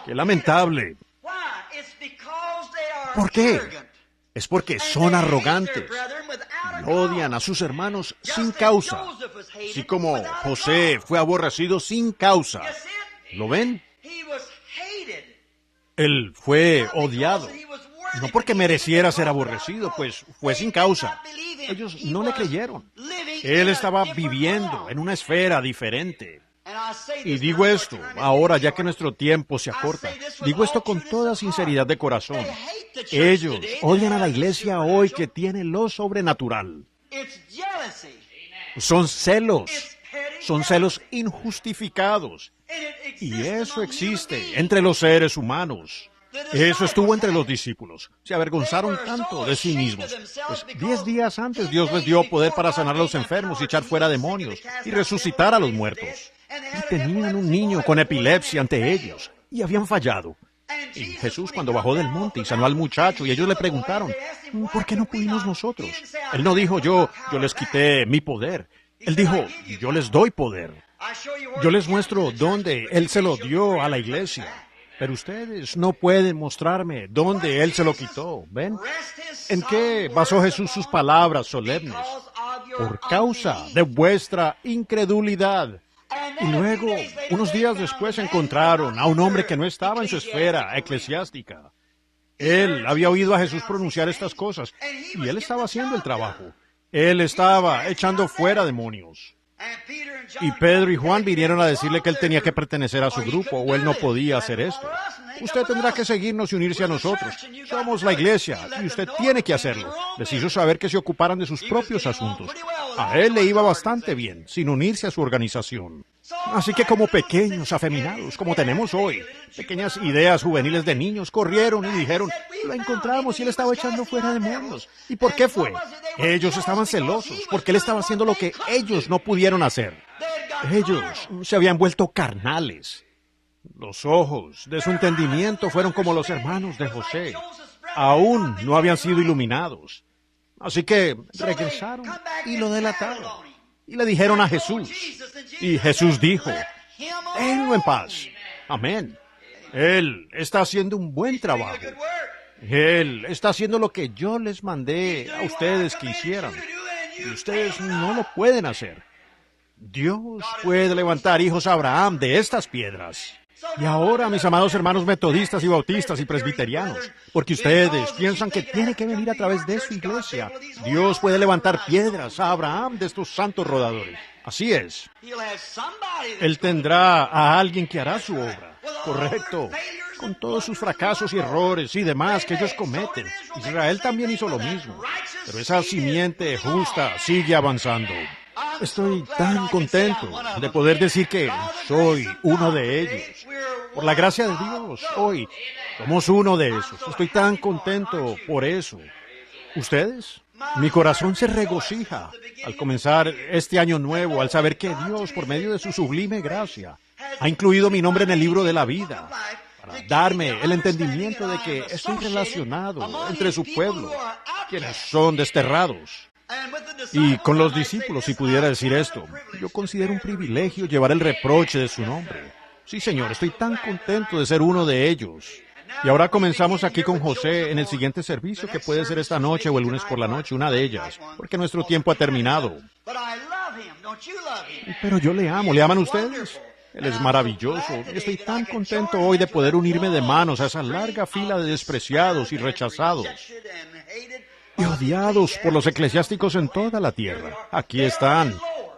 qué lamentable. ¿Por qué? Es porque son arrogantes y odian a sus hermanos sin causa, así como José fue aborrecido sin causa. ¿Lo ven? Él fue odiado, no porque mereciera ser aborrecido, pues fue sin causa. Ellos no le creyeron. Él estaba viviendo en una esfera diferente. Y digo esto, ahora ya que nuestro tiempo se acorta, digo esto con toda sinceridad de corazón. Ellos odian a la iglesia hoy que tiene lo sobrenatural. Son celos injustificados. Y eso existe entre los seres humanos. Eso estuvo entre los discípulos. Se avergonzaron tanto de sí mismos. Pues 10 días antes Dios les dio poder para sanar a los enfermos y echar fuera demonios y resucitar a los muertos. Y tenían un niño con epilepsia ante ellos y habían fallado. Y Jesús, cuando bajó del monte y sanó al muchacho, y ellos le preguntaron, ¿por qué no pudimos nosotros? Él no dijo, yo les quité mi poder. Él dijo, yo les doy poder. Yo les muestro dónde Él se lo dio a la iglesia. Pero ustedes no pueden mostrarme dónde Él se lo quitó. ¿Ven? ¿En qué basó Jesús sus palabras solemnes? Por causa de vuestra incredulidad. Y luego, unos días después, encontraron a un hombre que no estaba en su esfera eclesiástica. Él había oído a Jesús pronunciar estas cosas, y él estaba haciendo el trabajo. Él estaba echando fuera demonios. Y Pedro y Juan vinieron a decirle que él tenía que pertenecer a su grupo, o él no podía hacer esto. Usted tendrá que seguirnos y unirse a nosotros. Somos la iglesia, y usted tiene que hacerlo. Les hizo saber que se ocuparan de sus propios asuntos. A él le iba bastante bien, sin unirse a su organización. Así que como pequeños afeminados, como tenemos hoy, pequeñas ideas juveniles de niños, corrieron y dijeron, lo encontramos y él estaba echando fuera demonios. ¿Y por qué fue? Ellos estaban celosos, porque él estaba haciendo lo que ellos no pudieron hacer. Ellos se habían vuelto carnales. Los ojos de su entendimiento fueron como los hermanos de José. Aún no habían sido iluminados. Así que regresaron y lo delataron. Y le dijeron a Jesús. Y Jesús dijo, déjenlo en paz. Amén. Él está haciendo un buen trabajo. Él está haciendo lo que yo les mandé a ustedes que hicieran. Y ustedes no lo pueden hacer. Dios puede levantar hijos a Abraham de estas piedras. Y ahora, mis amados hermanos metodistas y bautistas y presbiterianos, porque ustedes piensan que tiene que venir a través de su iglesia, Dios puede levantar piedras a Abraham de estos santos rodadores. Así es. Él tendrá a alguien que hará su obra. Correcto. Con todos sus fracasos y errores y demás que ellos cometen. Israel también hizo lo mismo. Pero esa simiente justa sigue avanzando. Estoy tan contento de poder decir que soy uno de ellos. Por la gracia de Dios, hoy somos uno de esos. Estoy tan contento por eso. ¿Ustedes? Mi corazón se regocija al comenzar este año nuevo, al saber que Dios, por medio de su sublime gracia, ha incluido mi nombre en el libro de la vida, para darme el entendimiento de que estoy relacionado entre su pueblo, quienes son desterrados. Y con los discípulos, si pudiera decir esto, yo considero un privilegio llevar el reproche de su nombre. Sí, Señor, estoy tan contento de ser uno de ellos. Y ahora comenzamos aquí con José en el siguiente servicio, que puede ser esta noche o el lunes por la noche, una de ellas, porque nuestro tiempo ha terminado. Pero yo le amo. ¿Le aman ustedes? Él es maravilloso. Y estoy tan contento hoy de poder unirme de manos a esa larga fila de despreciados y rechazados y odiados por los eclesiásticos en toda la tierra. Aquí están.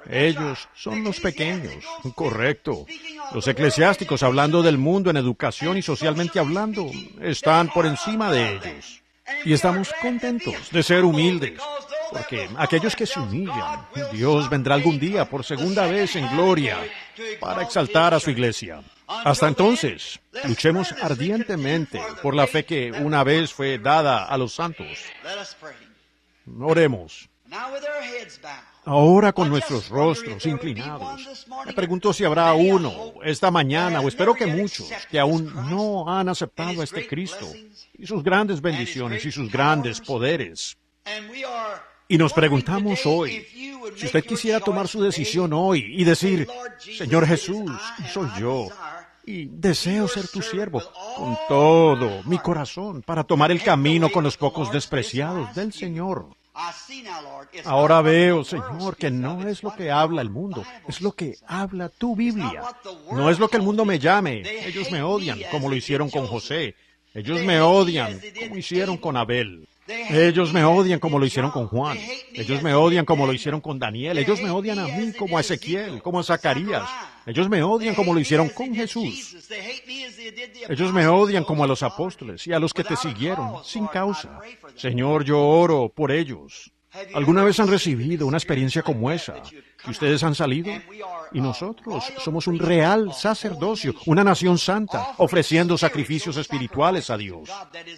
Ellos son los pequeños. Correcto. Los eclesiásticos, hablando del mundo en educación y socialmente hablando, están por encima de ellos. Y estamos contentos de ser humildes, porque aquellos que se humillan, Dios vendrá algún día por segunda vez en gloria para exaltar a su iglesia. Hasta entonces, luchemos ardientemente por la fe que una vez fue dada a los santos. Oremos. Ahora con nuestros rostros inclinados, me pregunto si habrá uno esta mañana, o espero que muchos, que aún no han aceptado a este Cristo y sus grandes bendiciones y sus grandes poderes. Y nos preguntamos hoy, si usted quisiera tomar su decisión hoy y decir, Señor Jesús, soy yo, y deseo ser tu siervo con todo mi corazón para tomar el camino con los pocos despreciados del Señor. Ahora veo, Señor, que no es lo que habla el mundo, es lo que habla tu Biblia. No es lo que el mundo me llame. Ellos me odian, como lo hicieron con José. Ellos me odian, como hicieron con Abel. Ellos me odian como lo hicieron con Juan. Ellos me odian como lo hicieron con Daniel. Ellos me odian a mí como a Ezequiel, como a Zacarías. Ellos me odian como lo hicieron con Jesús. Ellos me odian como a los apóstoles y a los que te siguieron sin causa. Señor, yo oro por ellos. ¿Alguna vez han recibido una experiencia como esa? ¿Que ustedes han salido? Y nosotros somos un real sacerdocio, una nación santa, ofreciendo sacrificios espirituales a Dios.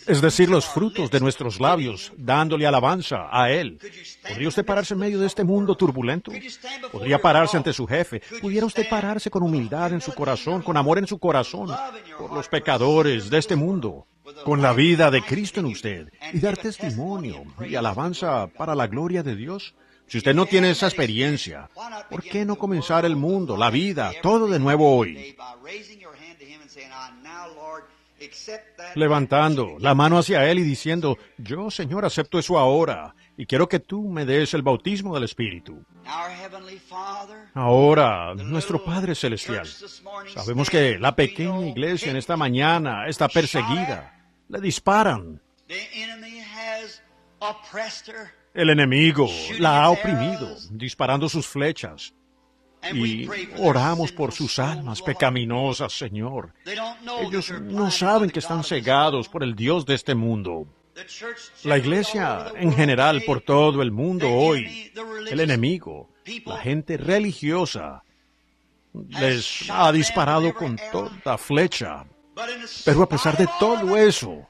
Es decir, los frutos de nuestros labios, dándole alabanza a Él. ¿Podría usted pararse en medio de este mundo turbulento? ¿Podría pararse ante su jefe? ¿Pudiera usted pararse con humildad en su corazón, con amor en su corazón, por los pecadores de este mundo, con la vida de Cristo en usted, y dar testimonio y alabanza para la gloria de Dios? Si usted no tiene esa experiencia, ¿por qué no comenzar el mundo, la vida, todo de nuevo hoy? Levantando la mano hacia Él y diciendo, yo, Señor, acepto eso ahora, y quiero que tú me des el bautismo del Espíritu. Ahora, nuestro Padre Celestial, sabemos que la pequeña iglesia en esta mañana está perseguida. Le disparan. El enemigo la ha oprimido, disparando sus flechas. Y oramos por sus almas pecaminosas, Señor. Ellos no saben que están cegados por el Dios de este mundo. La iglesia en general por todo el mundo hoy, el enemigo, la gente religiosa, les ha disparado con toda flecha. Pero a pesar de todo eso,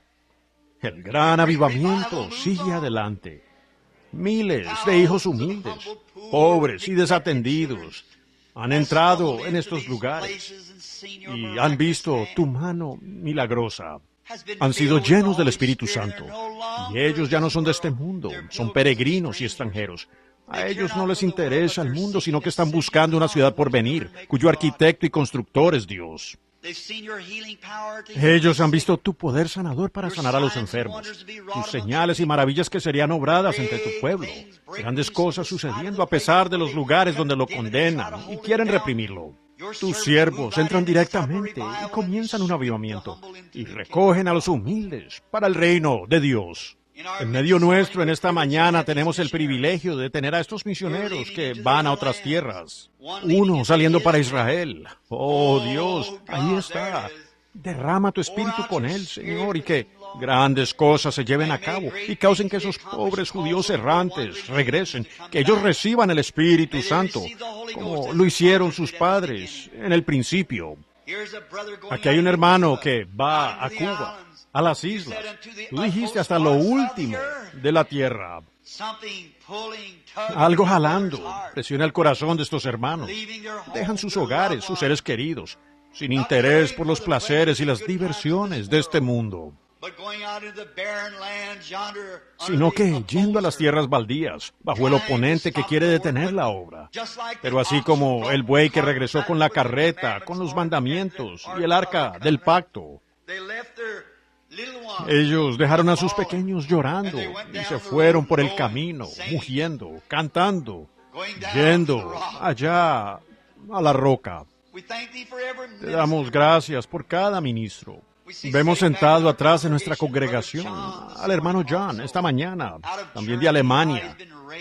el gran avivamiento sigue adelante. Miles de hijos humildes, pobres y desatendidos han entrado en estos lugares y han visto tu mano milagrosa. Han sido llenos del Espíritu Santo y ellos ya no son de este mundo, son peregrinos y extranjeros. A ellos no les interesa el mundo, sino que están buscando una ciudad por venir, cuyo arquitecto y constructor es Dios. Ellos han visto tu poder sanador para sanar a los enfermos, tus señales y maravillas que serían obradas entre tu pueblo, grandes cosas sucediendo a pesar de los lugares donde lo condenan y quieren reprimirlo. Tus siervos entran directamente y comienzan un avivamiento y recogen a los humildes para el reino de Dios. En medio nuestro, en esta mañana, tenemos el privilegio de tener a estos misioneros que van a otras tierras. Uno saliendo para Israel. Oh, Dios, ahí está. Derrama tu espíritu con él, Señor, y que grandes cosas se lleven a cabo y causen que esos pobres judíos errantes regresen, que ellos reciban el Espíritu Santo, como lo hicieron sus padres en el principio. Aquí hay un hermano que va a Cuba, a las islas. Tú dijiste hasta lo último de la tierra. Algo jalando presiona el corazón de estos hermanos. Dejan sus hogares, sus seres queridos, sin interés por los placeres y las diversiones de este mundo, sino que yendo a las tierras baldías, bajo el oponente que quiere detener la obra. Pero así como el buey que regresó con la carreta, con los mandamientos y el arca del pacto, ellos dejaron a sus pequeños llorando y se fueron por el camino, mugiendo, cantando, yendo allá a la roca. Te damos gracias por cada ministro. Vemos sentado atrás de nuestra congregación al hermano John esta mañana, también de Alemania,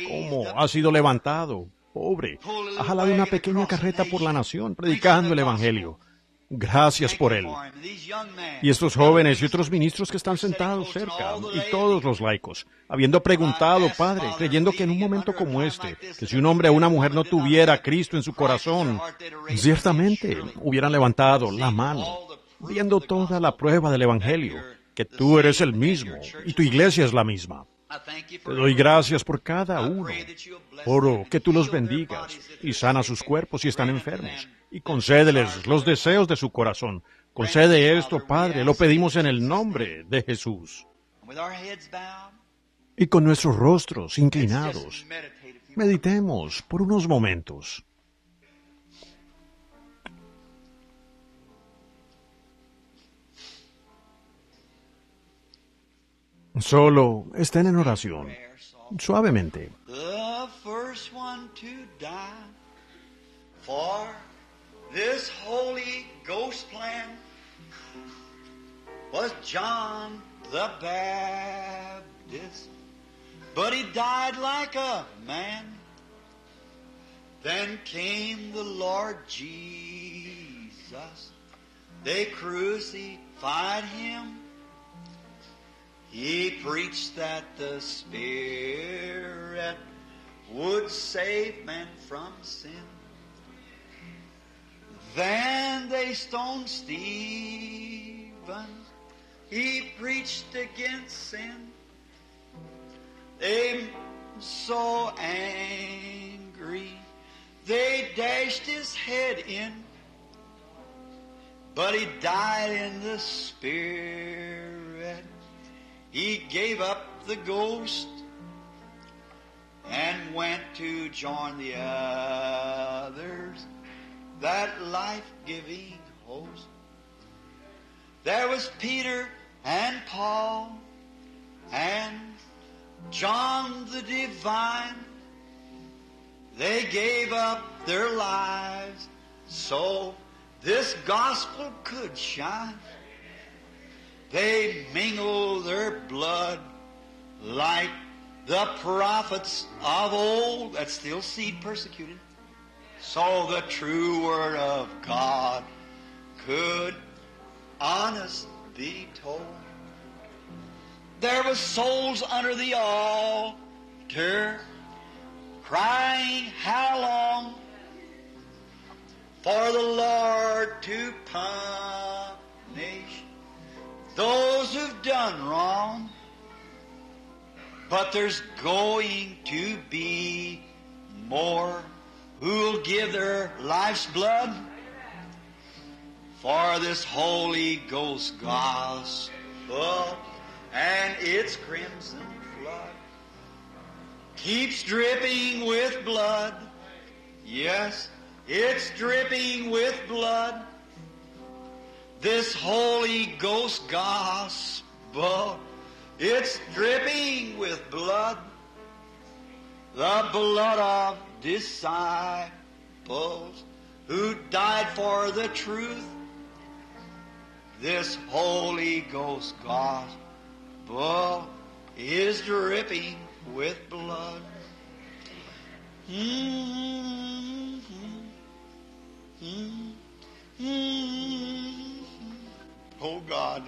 cómo ha sido levantado, pobre, ha jalado una pequeña carreta por la nación, predicando el Evangelio. Gracias por él. Y estos jóvenes y otros ministros que están sentados cerca, y todos los laicos, habiendo preguntado, Padre, creyendo que en un momento como este, que si un hombre o una mujer no tuviera a Cristo en su corazón, ciertamente hubieran levantado la mano, viendo toda la prueba del Evangelio, que tú eres el mismo y tu iglesia es la misma. Te doy gracias por cada uno. Oro que tú los bendigas y sana sus cuerpos si están enfermos, y concédeles los deseos de su corazón. Concede esto, Padre, lo pedimos en el nombre de Jesús. Y con nuestros rostros inclinados, meditemos por unos momentos. Solo estén en oración, suavemente. The first one to die for this Holy Ghost plan was John the Baptist, but he died like a man. Then came the Lord Jesus. They crucified him. He preached that the Spirit would save man from sin. Then they stoned Stephen. He preached against sin. They so angry, they dashed his head in. But he died in the Spirit. He gave up the ghost and went to join the others, that life-giving host. There was Peter and Paul and John the Divine. They gave up their lives so this gospel could shine. They mingled their blood like the prophets of old that still seed persecuted, so the true word of God could honest be told. There was souls under the altar crying, how long for the Lord to punish those who've done wrong. But there's going to be more who'll give their life's blood for this Holy Ghost gospel and its crimson flood keeps dripping with blood. Yes, it's dripping with blood. This Holy Ghost gospel, it's dripping with blood. The blood of disciples who died for the truth. This Holy Ghost gospel is dripping with blood. Oh God.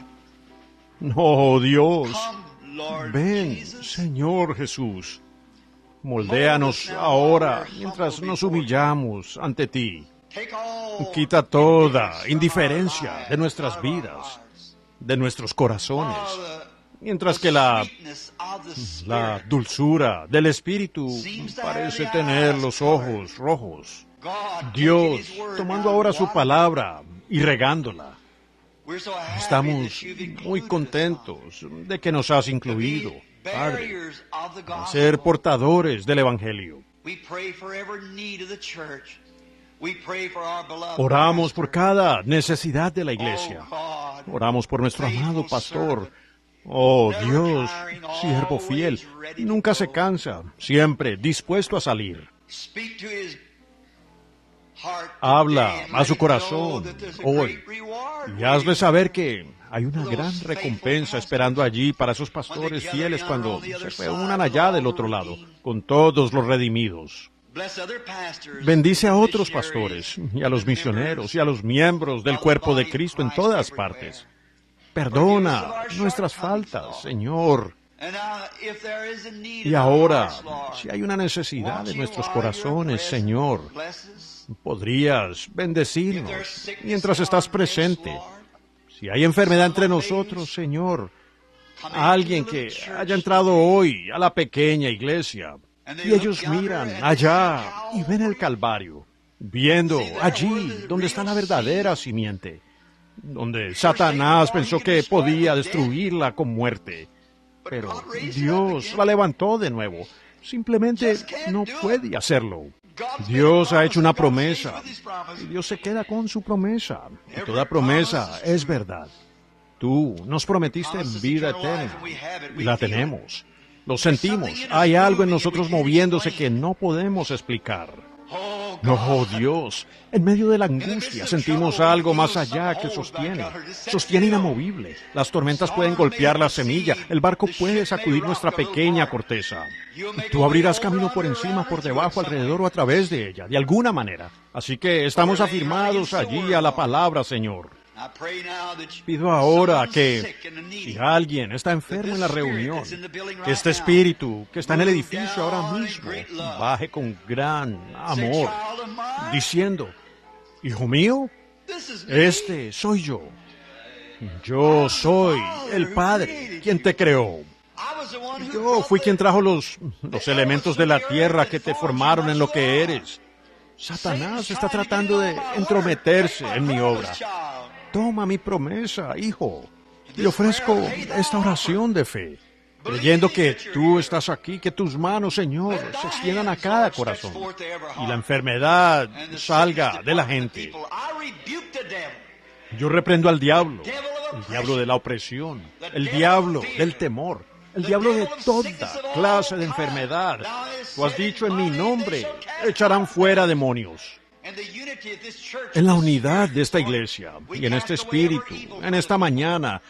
Oh Dios, Come, Lord ven, Jesus. Señor Jesús. Moldéanos ahora mientras nos humillamos ante ti. Take all Quita toda indifference indiferencia from our de nuestras lives, vidas, de nuestros corazones, all the mientras que la sweetness of the Spirit. dulzura del Espíritu parece tener los ojos rojos. God, Dios, taking His word tomando now ahora and su watering. palabra y regándola, We're so happy estamos that you've included muy us, contentos de que nos has God, to incluido, be Padre, bearers of the a gospel. ser portadores del Evangelio. We pray for every need of the church. We pray for our beloved Oramos por pastor. cada necesidad de la iglesia. Oh, God, Oramos por nuestro amado faithful pastor. servant. Oh Never Dios, tiring, siervo fiel, always ready to nunca se go. cansa, siempre dispuesto a salir. Speak to his heart Habla today and a let su him know corazón that there's a hoy great reward y hazle waiting. saber que hay una gran recompensa esperando allí para esos pastores fieles cuando se reúnan allá del otro lado, con todos los redimidos. Bless other pastors, Bendice a otros missionaries, pastores y a los and members misioneros y a los miembros del of the cuerpo de body of Cristo en Christ todas everywhere. partes. Perdona nuestras faltas, Señor. And now, if there is a need Y in our ahora, hearts, Lord, si hay una necesidad won't en you, nuestros while you're corazones, present, Señor, bless us? podrías If bendecirnos there's sickness mientras in estás our midst, presente. Lord, Si hay enfermedad entre nosotros, Señor, come a alguien into the que little church haya entrado hoy a la pequeña iglesia and they y look ellos yonder miran and they allá see y ven el Calvary. Calvario, viendo allí donde está la verdadera simiente, donde Satanás pensó que podía destruirla con muerte. Pero Dios la levantó de nuevo. Simplemente no puede hacerlo. Dios ha hecho una promesa y Dios se queda con su promesa. Y toda promesa es verdad. Tú nos prometiste vida eterna y la tenemos. Lo sentimos. Hay algo en nosotros moviéndose que no podemos explicar. No, Dios, en medio de la angustia sentimos algo más allá que sostiene inamovible. Las tormentas pueden golpear la semilla, el barco puede sacudir nuestra pequeña corteza. Tú abrirás camino por encima, por debajo, alrededor o a través de ella, de alguna manera. Así que estamos afirmados allí a la palabra, Señor. Pido ahora que, si alguien está enfermo en la reunión, que este espíritu que está en el edificio ahora mismo baje con gran amor, diciendo, hijo mío, este soy yo. Yo soy el Padre quien te creó. Yo fui quien trajo los elementos de la tierra que te formaron en lo que eres. Satanás está tratando de entrometerse en mi obra. Toma mi promesa, hijo, y ofrezco esta oración de fe, creyendo que tú estás aquí, que tus manos, Señor, se extiendan a cada corazón y la enfermedad salga de la gente. Yo reprendo al diablo, el diablo de la opresión, el diablo del temor, el diablo de toda clase de enfermedad. Tú has dicho en mi nombre, echarán fuera demonios. En la unidad de esta iglesia y en este espíritu, en esta mañana,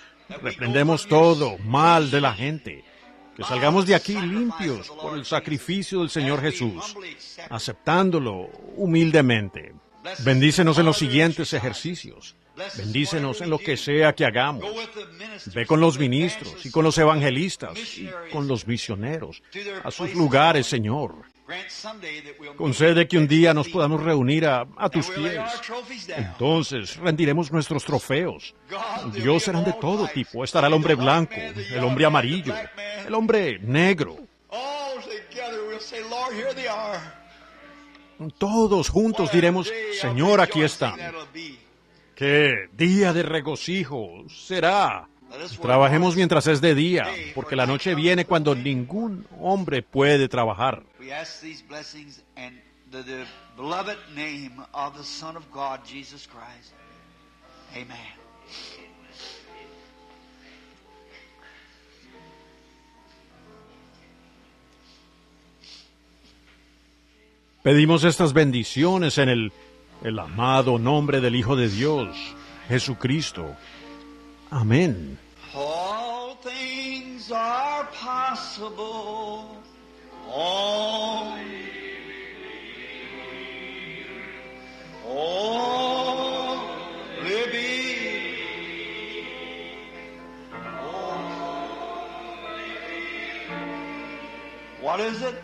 reprendemos todo mal de la gente. Que salgamos de aquí limpios por el sacrificio del Señor Jesús, aceptándolo humildemente. Bendícenos en los siguientes ejercicios. Bendícenos en lo que sea que hagamos. Ve con los ministros y con los evangelistas y con los misioneros a sus lugares, Señor. Concede que un día nos podamos reunir a tus pies. Entonces rendiremos nuestros trofeos. Dios serán de todo tipo. Estará el hombre blanco, el hombre amarillo, el hombre negro. Todos juntos diremos, Señor, aquí están. ¡Qué día de regocijo será! Trabajemos mientras es de día, porque la noche viene cuando ningún hombre puede trabajar. Pedimos estas bendiciones en el amado nombre del Hijo de Dios, Jesucristo. Amén. All things are possible. What is it?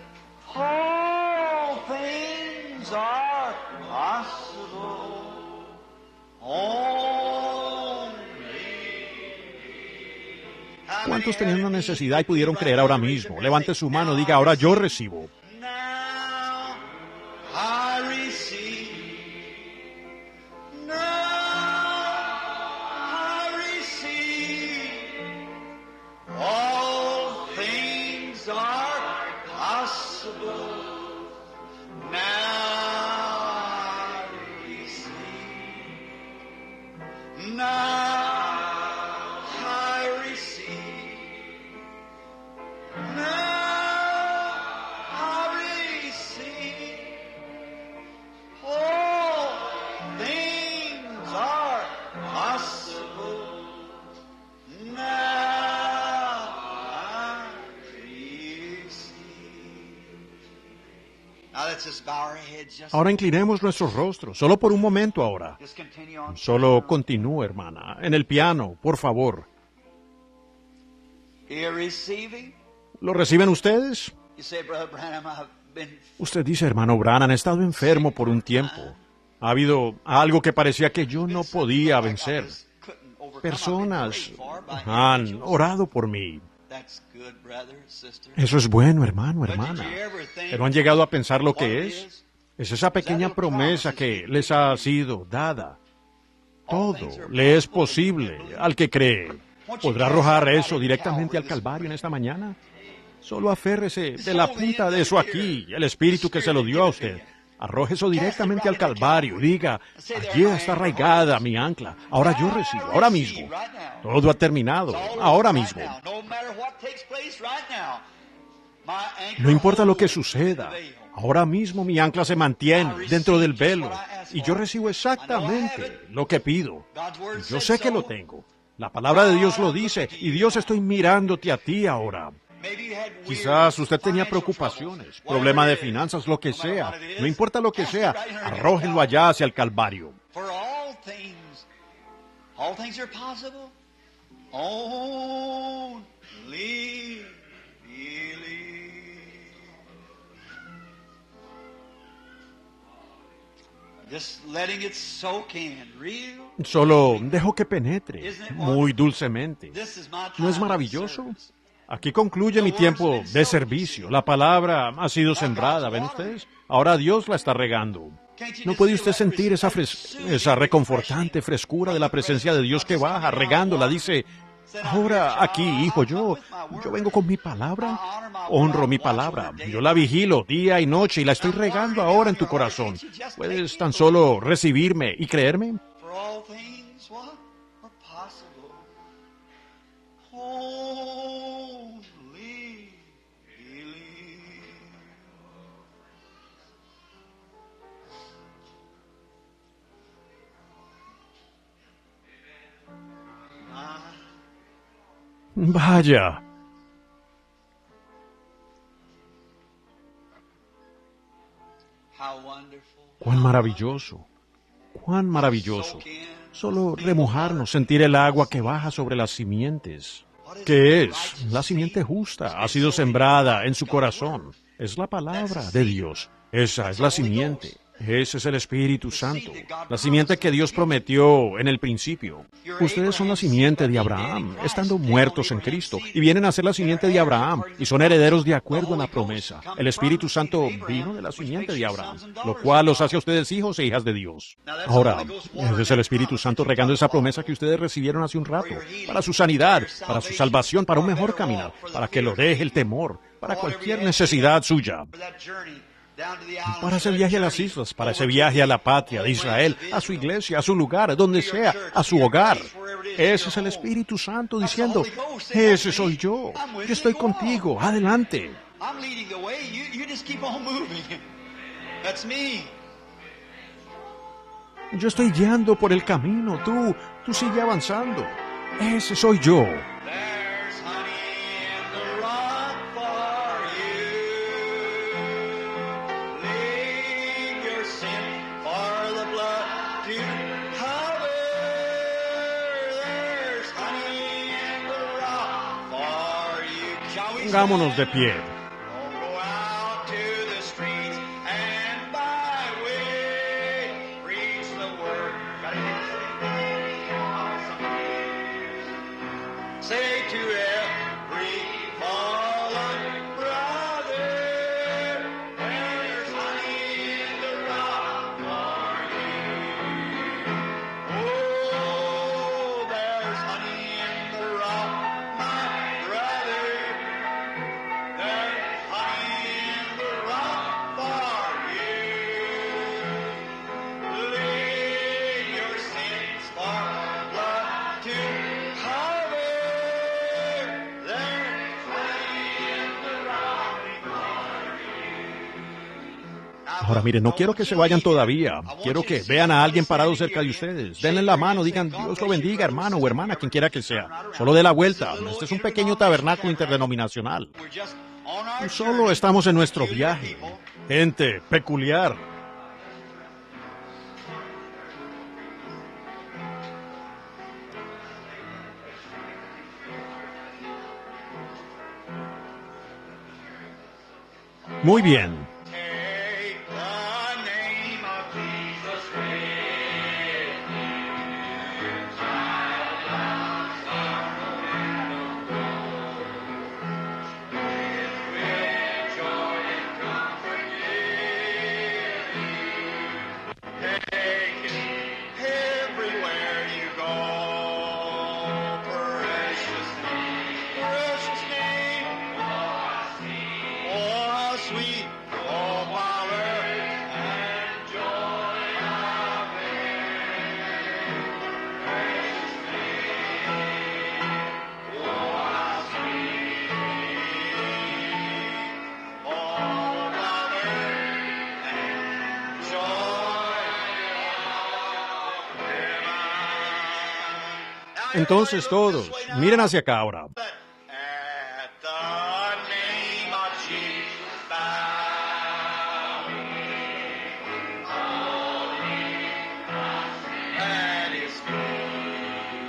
All things are possible. ¿Cuántos tenían una necesidad y pudieron creer ahora mismo? Levante su mano, diga, ahora yo recibo. Now I receive. Now I receive. All things are possible. Now I receive. Now Ahora inclinemos nuestros rostros, solo por un momento ahora. Solo continúe, hermana, en el piano, por favor. ¿Lo reciben ustedes? Usted dice, hermano Branham, he estado enfermo por un tiempo. Ha habido algo que parecía que yo no podía vencer. Personas han orado por mí. Eso es bueno, hermano, hermana. ¿Pero han llegado a pensar lo que es? Es esa pequeña promesa que les ha sido dada. Todo le es posible al que cree. ¿Podrá arrojar eso directamente al Calvario en esta mañana? Solo aférrese de la punta de eso aquí, el Espíritu que se lo dio a usted. Arroje eso directamente al Calvario. Diga, allí está arraigada mi ancla. Ahora yo recibo, ahora mismo. Todo ha terminado, ahora mismo. No importa lo que suceda. Ahora mismo mi ancla se mantiene dentro del velo. Y yo recibo exactamente lo que pido. Yo sé que lo tengo. La palabra de Dios lo dice. Y Dios, estoy mirándote a ti ahora. Quizás usted tenía preocupaciones, problema de finanzas, lo que sea. No importa lo que sea, arrójenlo allá hacia el Calvario. All things are possible. Only believe. Just letting it soak in, real. Solo dejo que penetre, muy dulcemente. This is my ¿No time es of maravilloso? service. Aquí concluye mi tiempo de servicio. La palabra ha sido sembrada, ¿ven ustedes? Ahora Dios la está regando. ¿No puede usted sentir esa reconfortante frescura de la presencia de Dios que baja, regándola? Dice, ahora aquí, hijo, yo vengo con mi palabra, honro mi palabra, yo la vigilo día y noche y la estoy regando ahora en tu corazón. ¿Puedes tan solo recibirme y creerme? For all things, what? Are possible. Only believe. Vaya, How wonderful. cuán maravilloso, cuán maravilloso. Solo remojarnos, sentir el agua que baja sobre las simientes. ¿Qué es? La simiente justa ha sido sembrada en su corazón. Es la palabra de Dios. Esa es la simiente. Ese es el Espíritu Santo. La simiente que Dios prometió en el principio. Ustedes son la simiente de Abraham, estando muertos en Cristo, y vienen a ser la simiente de Abraham, y son herederos de acuerdo a la promesa. El Espíritu Santo vino de la simiente de Abraham, lo cual los hace a ustedes hijos e hijas de Dios. Ahora, ese es el Espíritu Santo regando esa promesa que ustedes recibieron hace un rato, para su sanidad, para su salvación, para un mejor caminar, para que lo deje el temor, para cualquier necesidad suya. Para ese viaje a las islas, para ese viaje a la patria de Israel, a su iglesia, a su lugar, donde sea, a su hogar. Ese es el Espíritu Santo diciendo, ese soy yo estoy contigo, adelante. I'm leading the way. You just keep on moving. That's me. Yo estoy guiando por el camino, tú sigue avanzando. Ese soy yo. There's honey in the rock for you. Leave your sin for the blood to cover. There's honey in the rock for you. Shall we Pongámonos de stand? pie. Go out to the streets and byway, preach the word. Got it? Say to every fallen brother, there's honey in the rock for you. Oh, there's honey in the rock, my brother. There's honey in the rock for you. Leave your sins for blood to cover. There's honey in the rock for you. Ahora mire, no quiero que se vayan todavía. Quiero que vean a alguien parado cerca de ustedes. Denle la mano, digan, Dios lo bendiga, hermano o hermana, quien quiera que sea. Solo dé la vuelta. Este es un pequeño tabernáculo interdenominacional. We're just on our Solo journey. estamos en nuestro Peculiar viaje. people. Gente peculiar. Muy bien. Take the name of Jesus with you. Child of sorrow and of woe. With joy and comfort give you. Take it everywhere you go. Precious name, oh, sweet, oh, power and joy of it. Precious name, oh, sweet, oh, power and joy of heaven. Entonces todos, miren hacia acá ahora. At the name of Jesus, bowing, falling at His feet.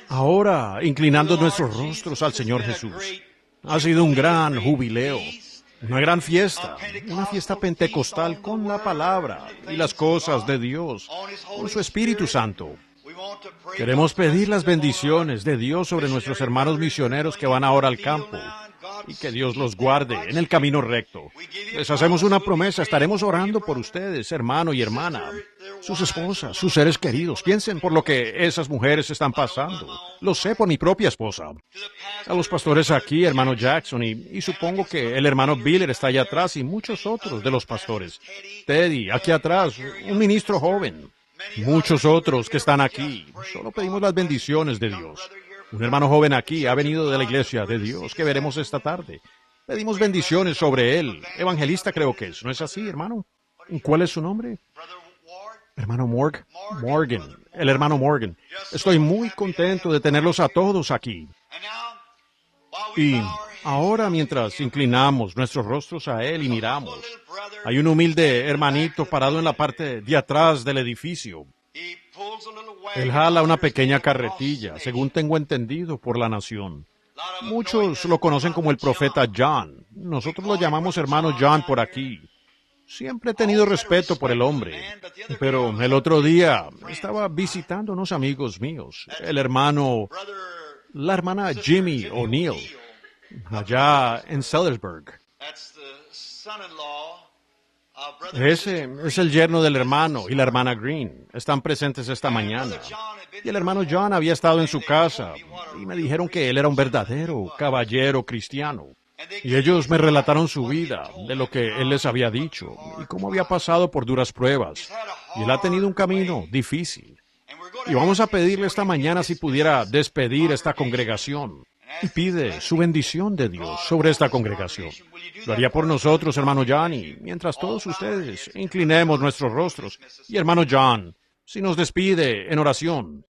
Ahora, inclinando nuestros rostros al Señor Jesús, ha sido un gran jubileo, una gran fiesta, una fiesta pentecostal con la palabra y las cosas de Dios, con su Espíritu Santo. Queremos pedir las bendiciones de Dios sobre nuestros hermanos misioneros que van ahora al campo y que Dios los guarde en el camino recto. Les hacemos una promesa, estaremos orando por ustedes, hermano y hermana, sus esposas, sus seres queridos. Piensen por lo que esas mujeres están pasando. Lo sé por mi propia esposa. A los pastores aquí, hermano Jackson, y supongo que el hermano Biller está allá atrás y muchos otros de los pastores. Teddy, aquí atrás, un ministro joven. Muchos otros que están aquí. Solo pedimos las bendiciones de Dios. Un hermano joven aquí ha venido de la iglesia de Dios que veremos esta tarde. Pedimos bendiciones sobre él. Evangelista creo que es. ¿No es así, hermano? ¿Cuál es su nombre? Hermano Morgan. El hermano Morgan. Estoy muy contento de tenerlos a todos aquí. Y ahora, mientras inclinamos nuestros rostros a él y miramos, hay un humilde hermanito parado en la parte de atrás del edificio. Él jala una pequeña carretilla, según tengo entendido, por la nación. Muchos lo conocen como el profeta John. Nosotros lo llamamos hermano John por aquí. Siempre he tenido respeto por el hombre, pero el otro día estaba visitando unos amigos míos, la hermana Jimmy O'Neill, allá en Sellersburg. Ese es el yerno del hermano y la hermana Green. Están presentes esta mañana. Y el hermano John había estado en su casa y me dijeron que él era un verdadero caballero cristiano. Y ellos me relataron su vida, de lo que él les había dicho y cómo había pasado por duras pruebas. Y él ha tenido un camino difícil. Y vamos a pedirle esta mañana si pudiera despedir esta congregación. Y pide su bendición de Dios sobre esta congregación. Lo haría por nosotros, hermano John, y mientras todos ustedes inclinemos nuestros rostros. Y hermano John, si nos despide en oración.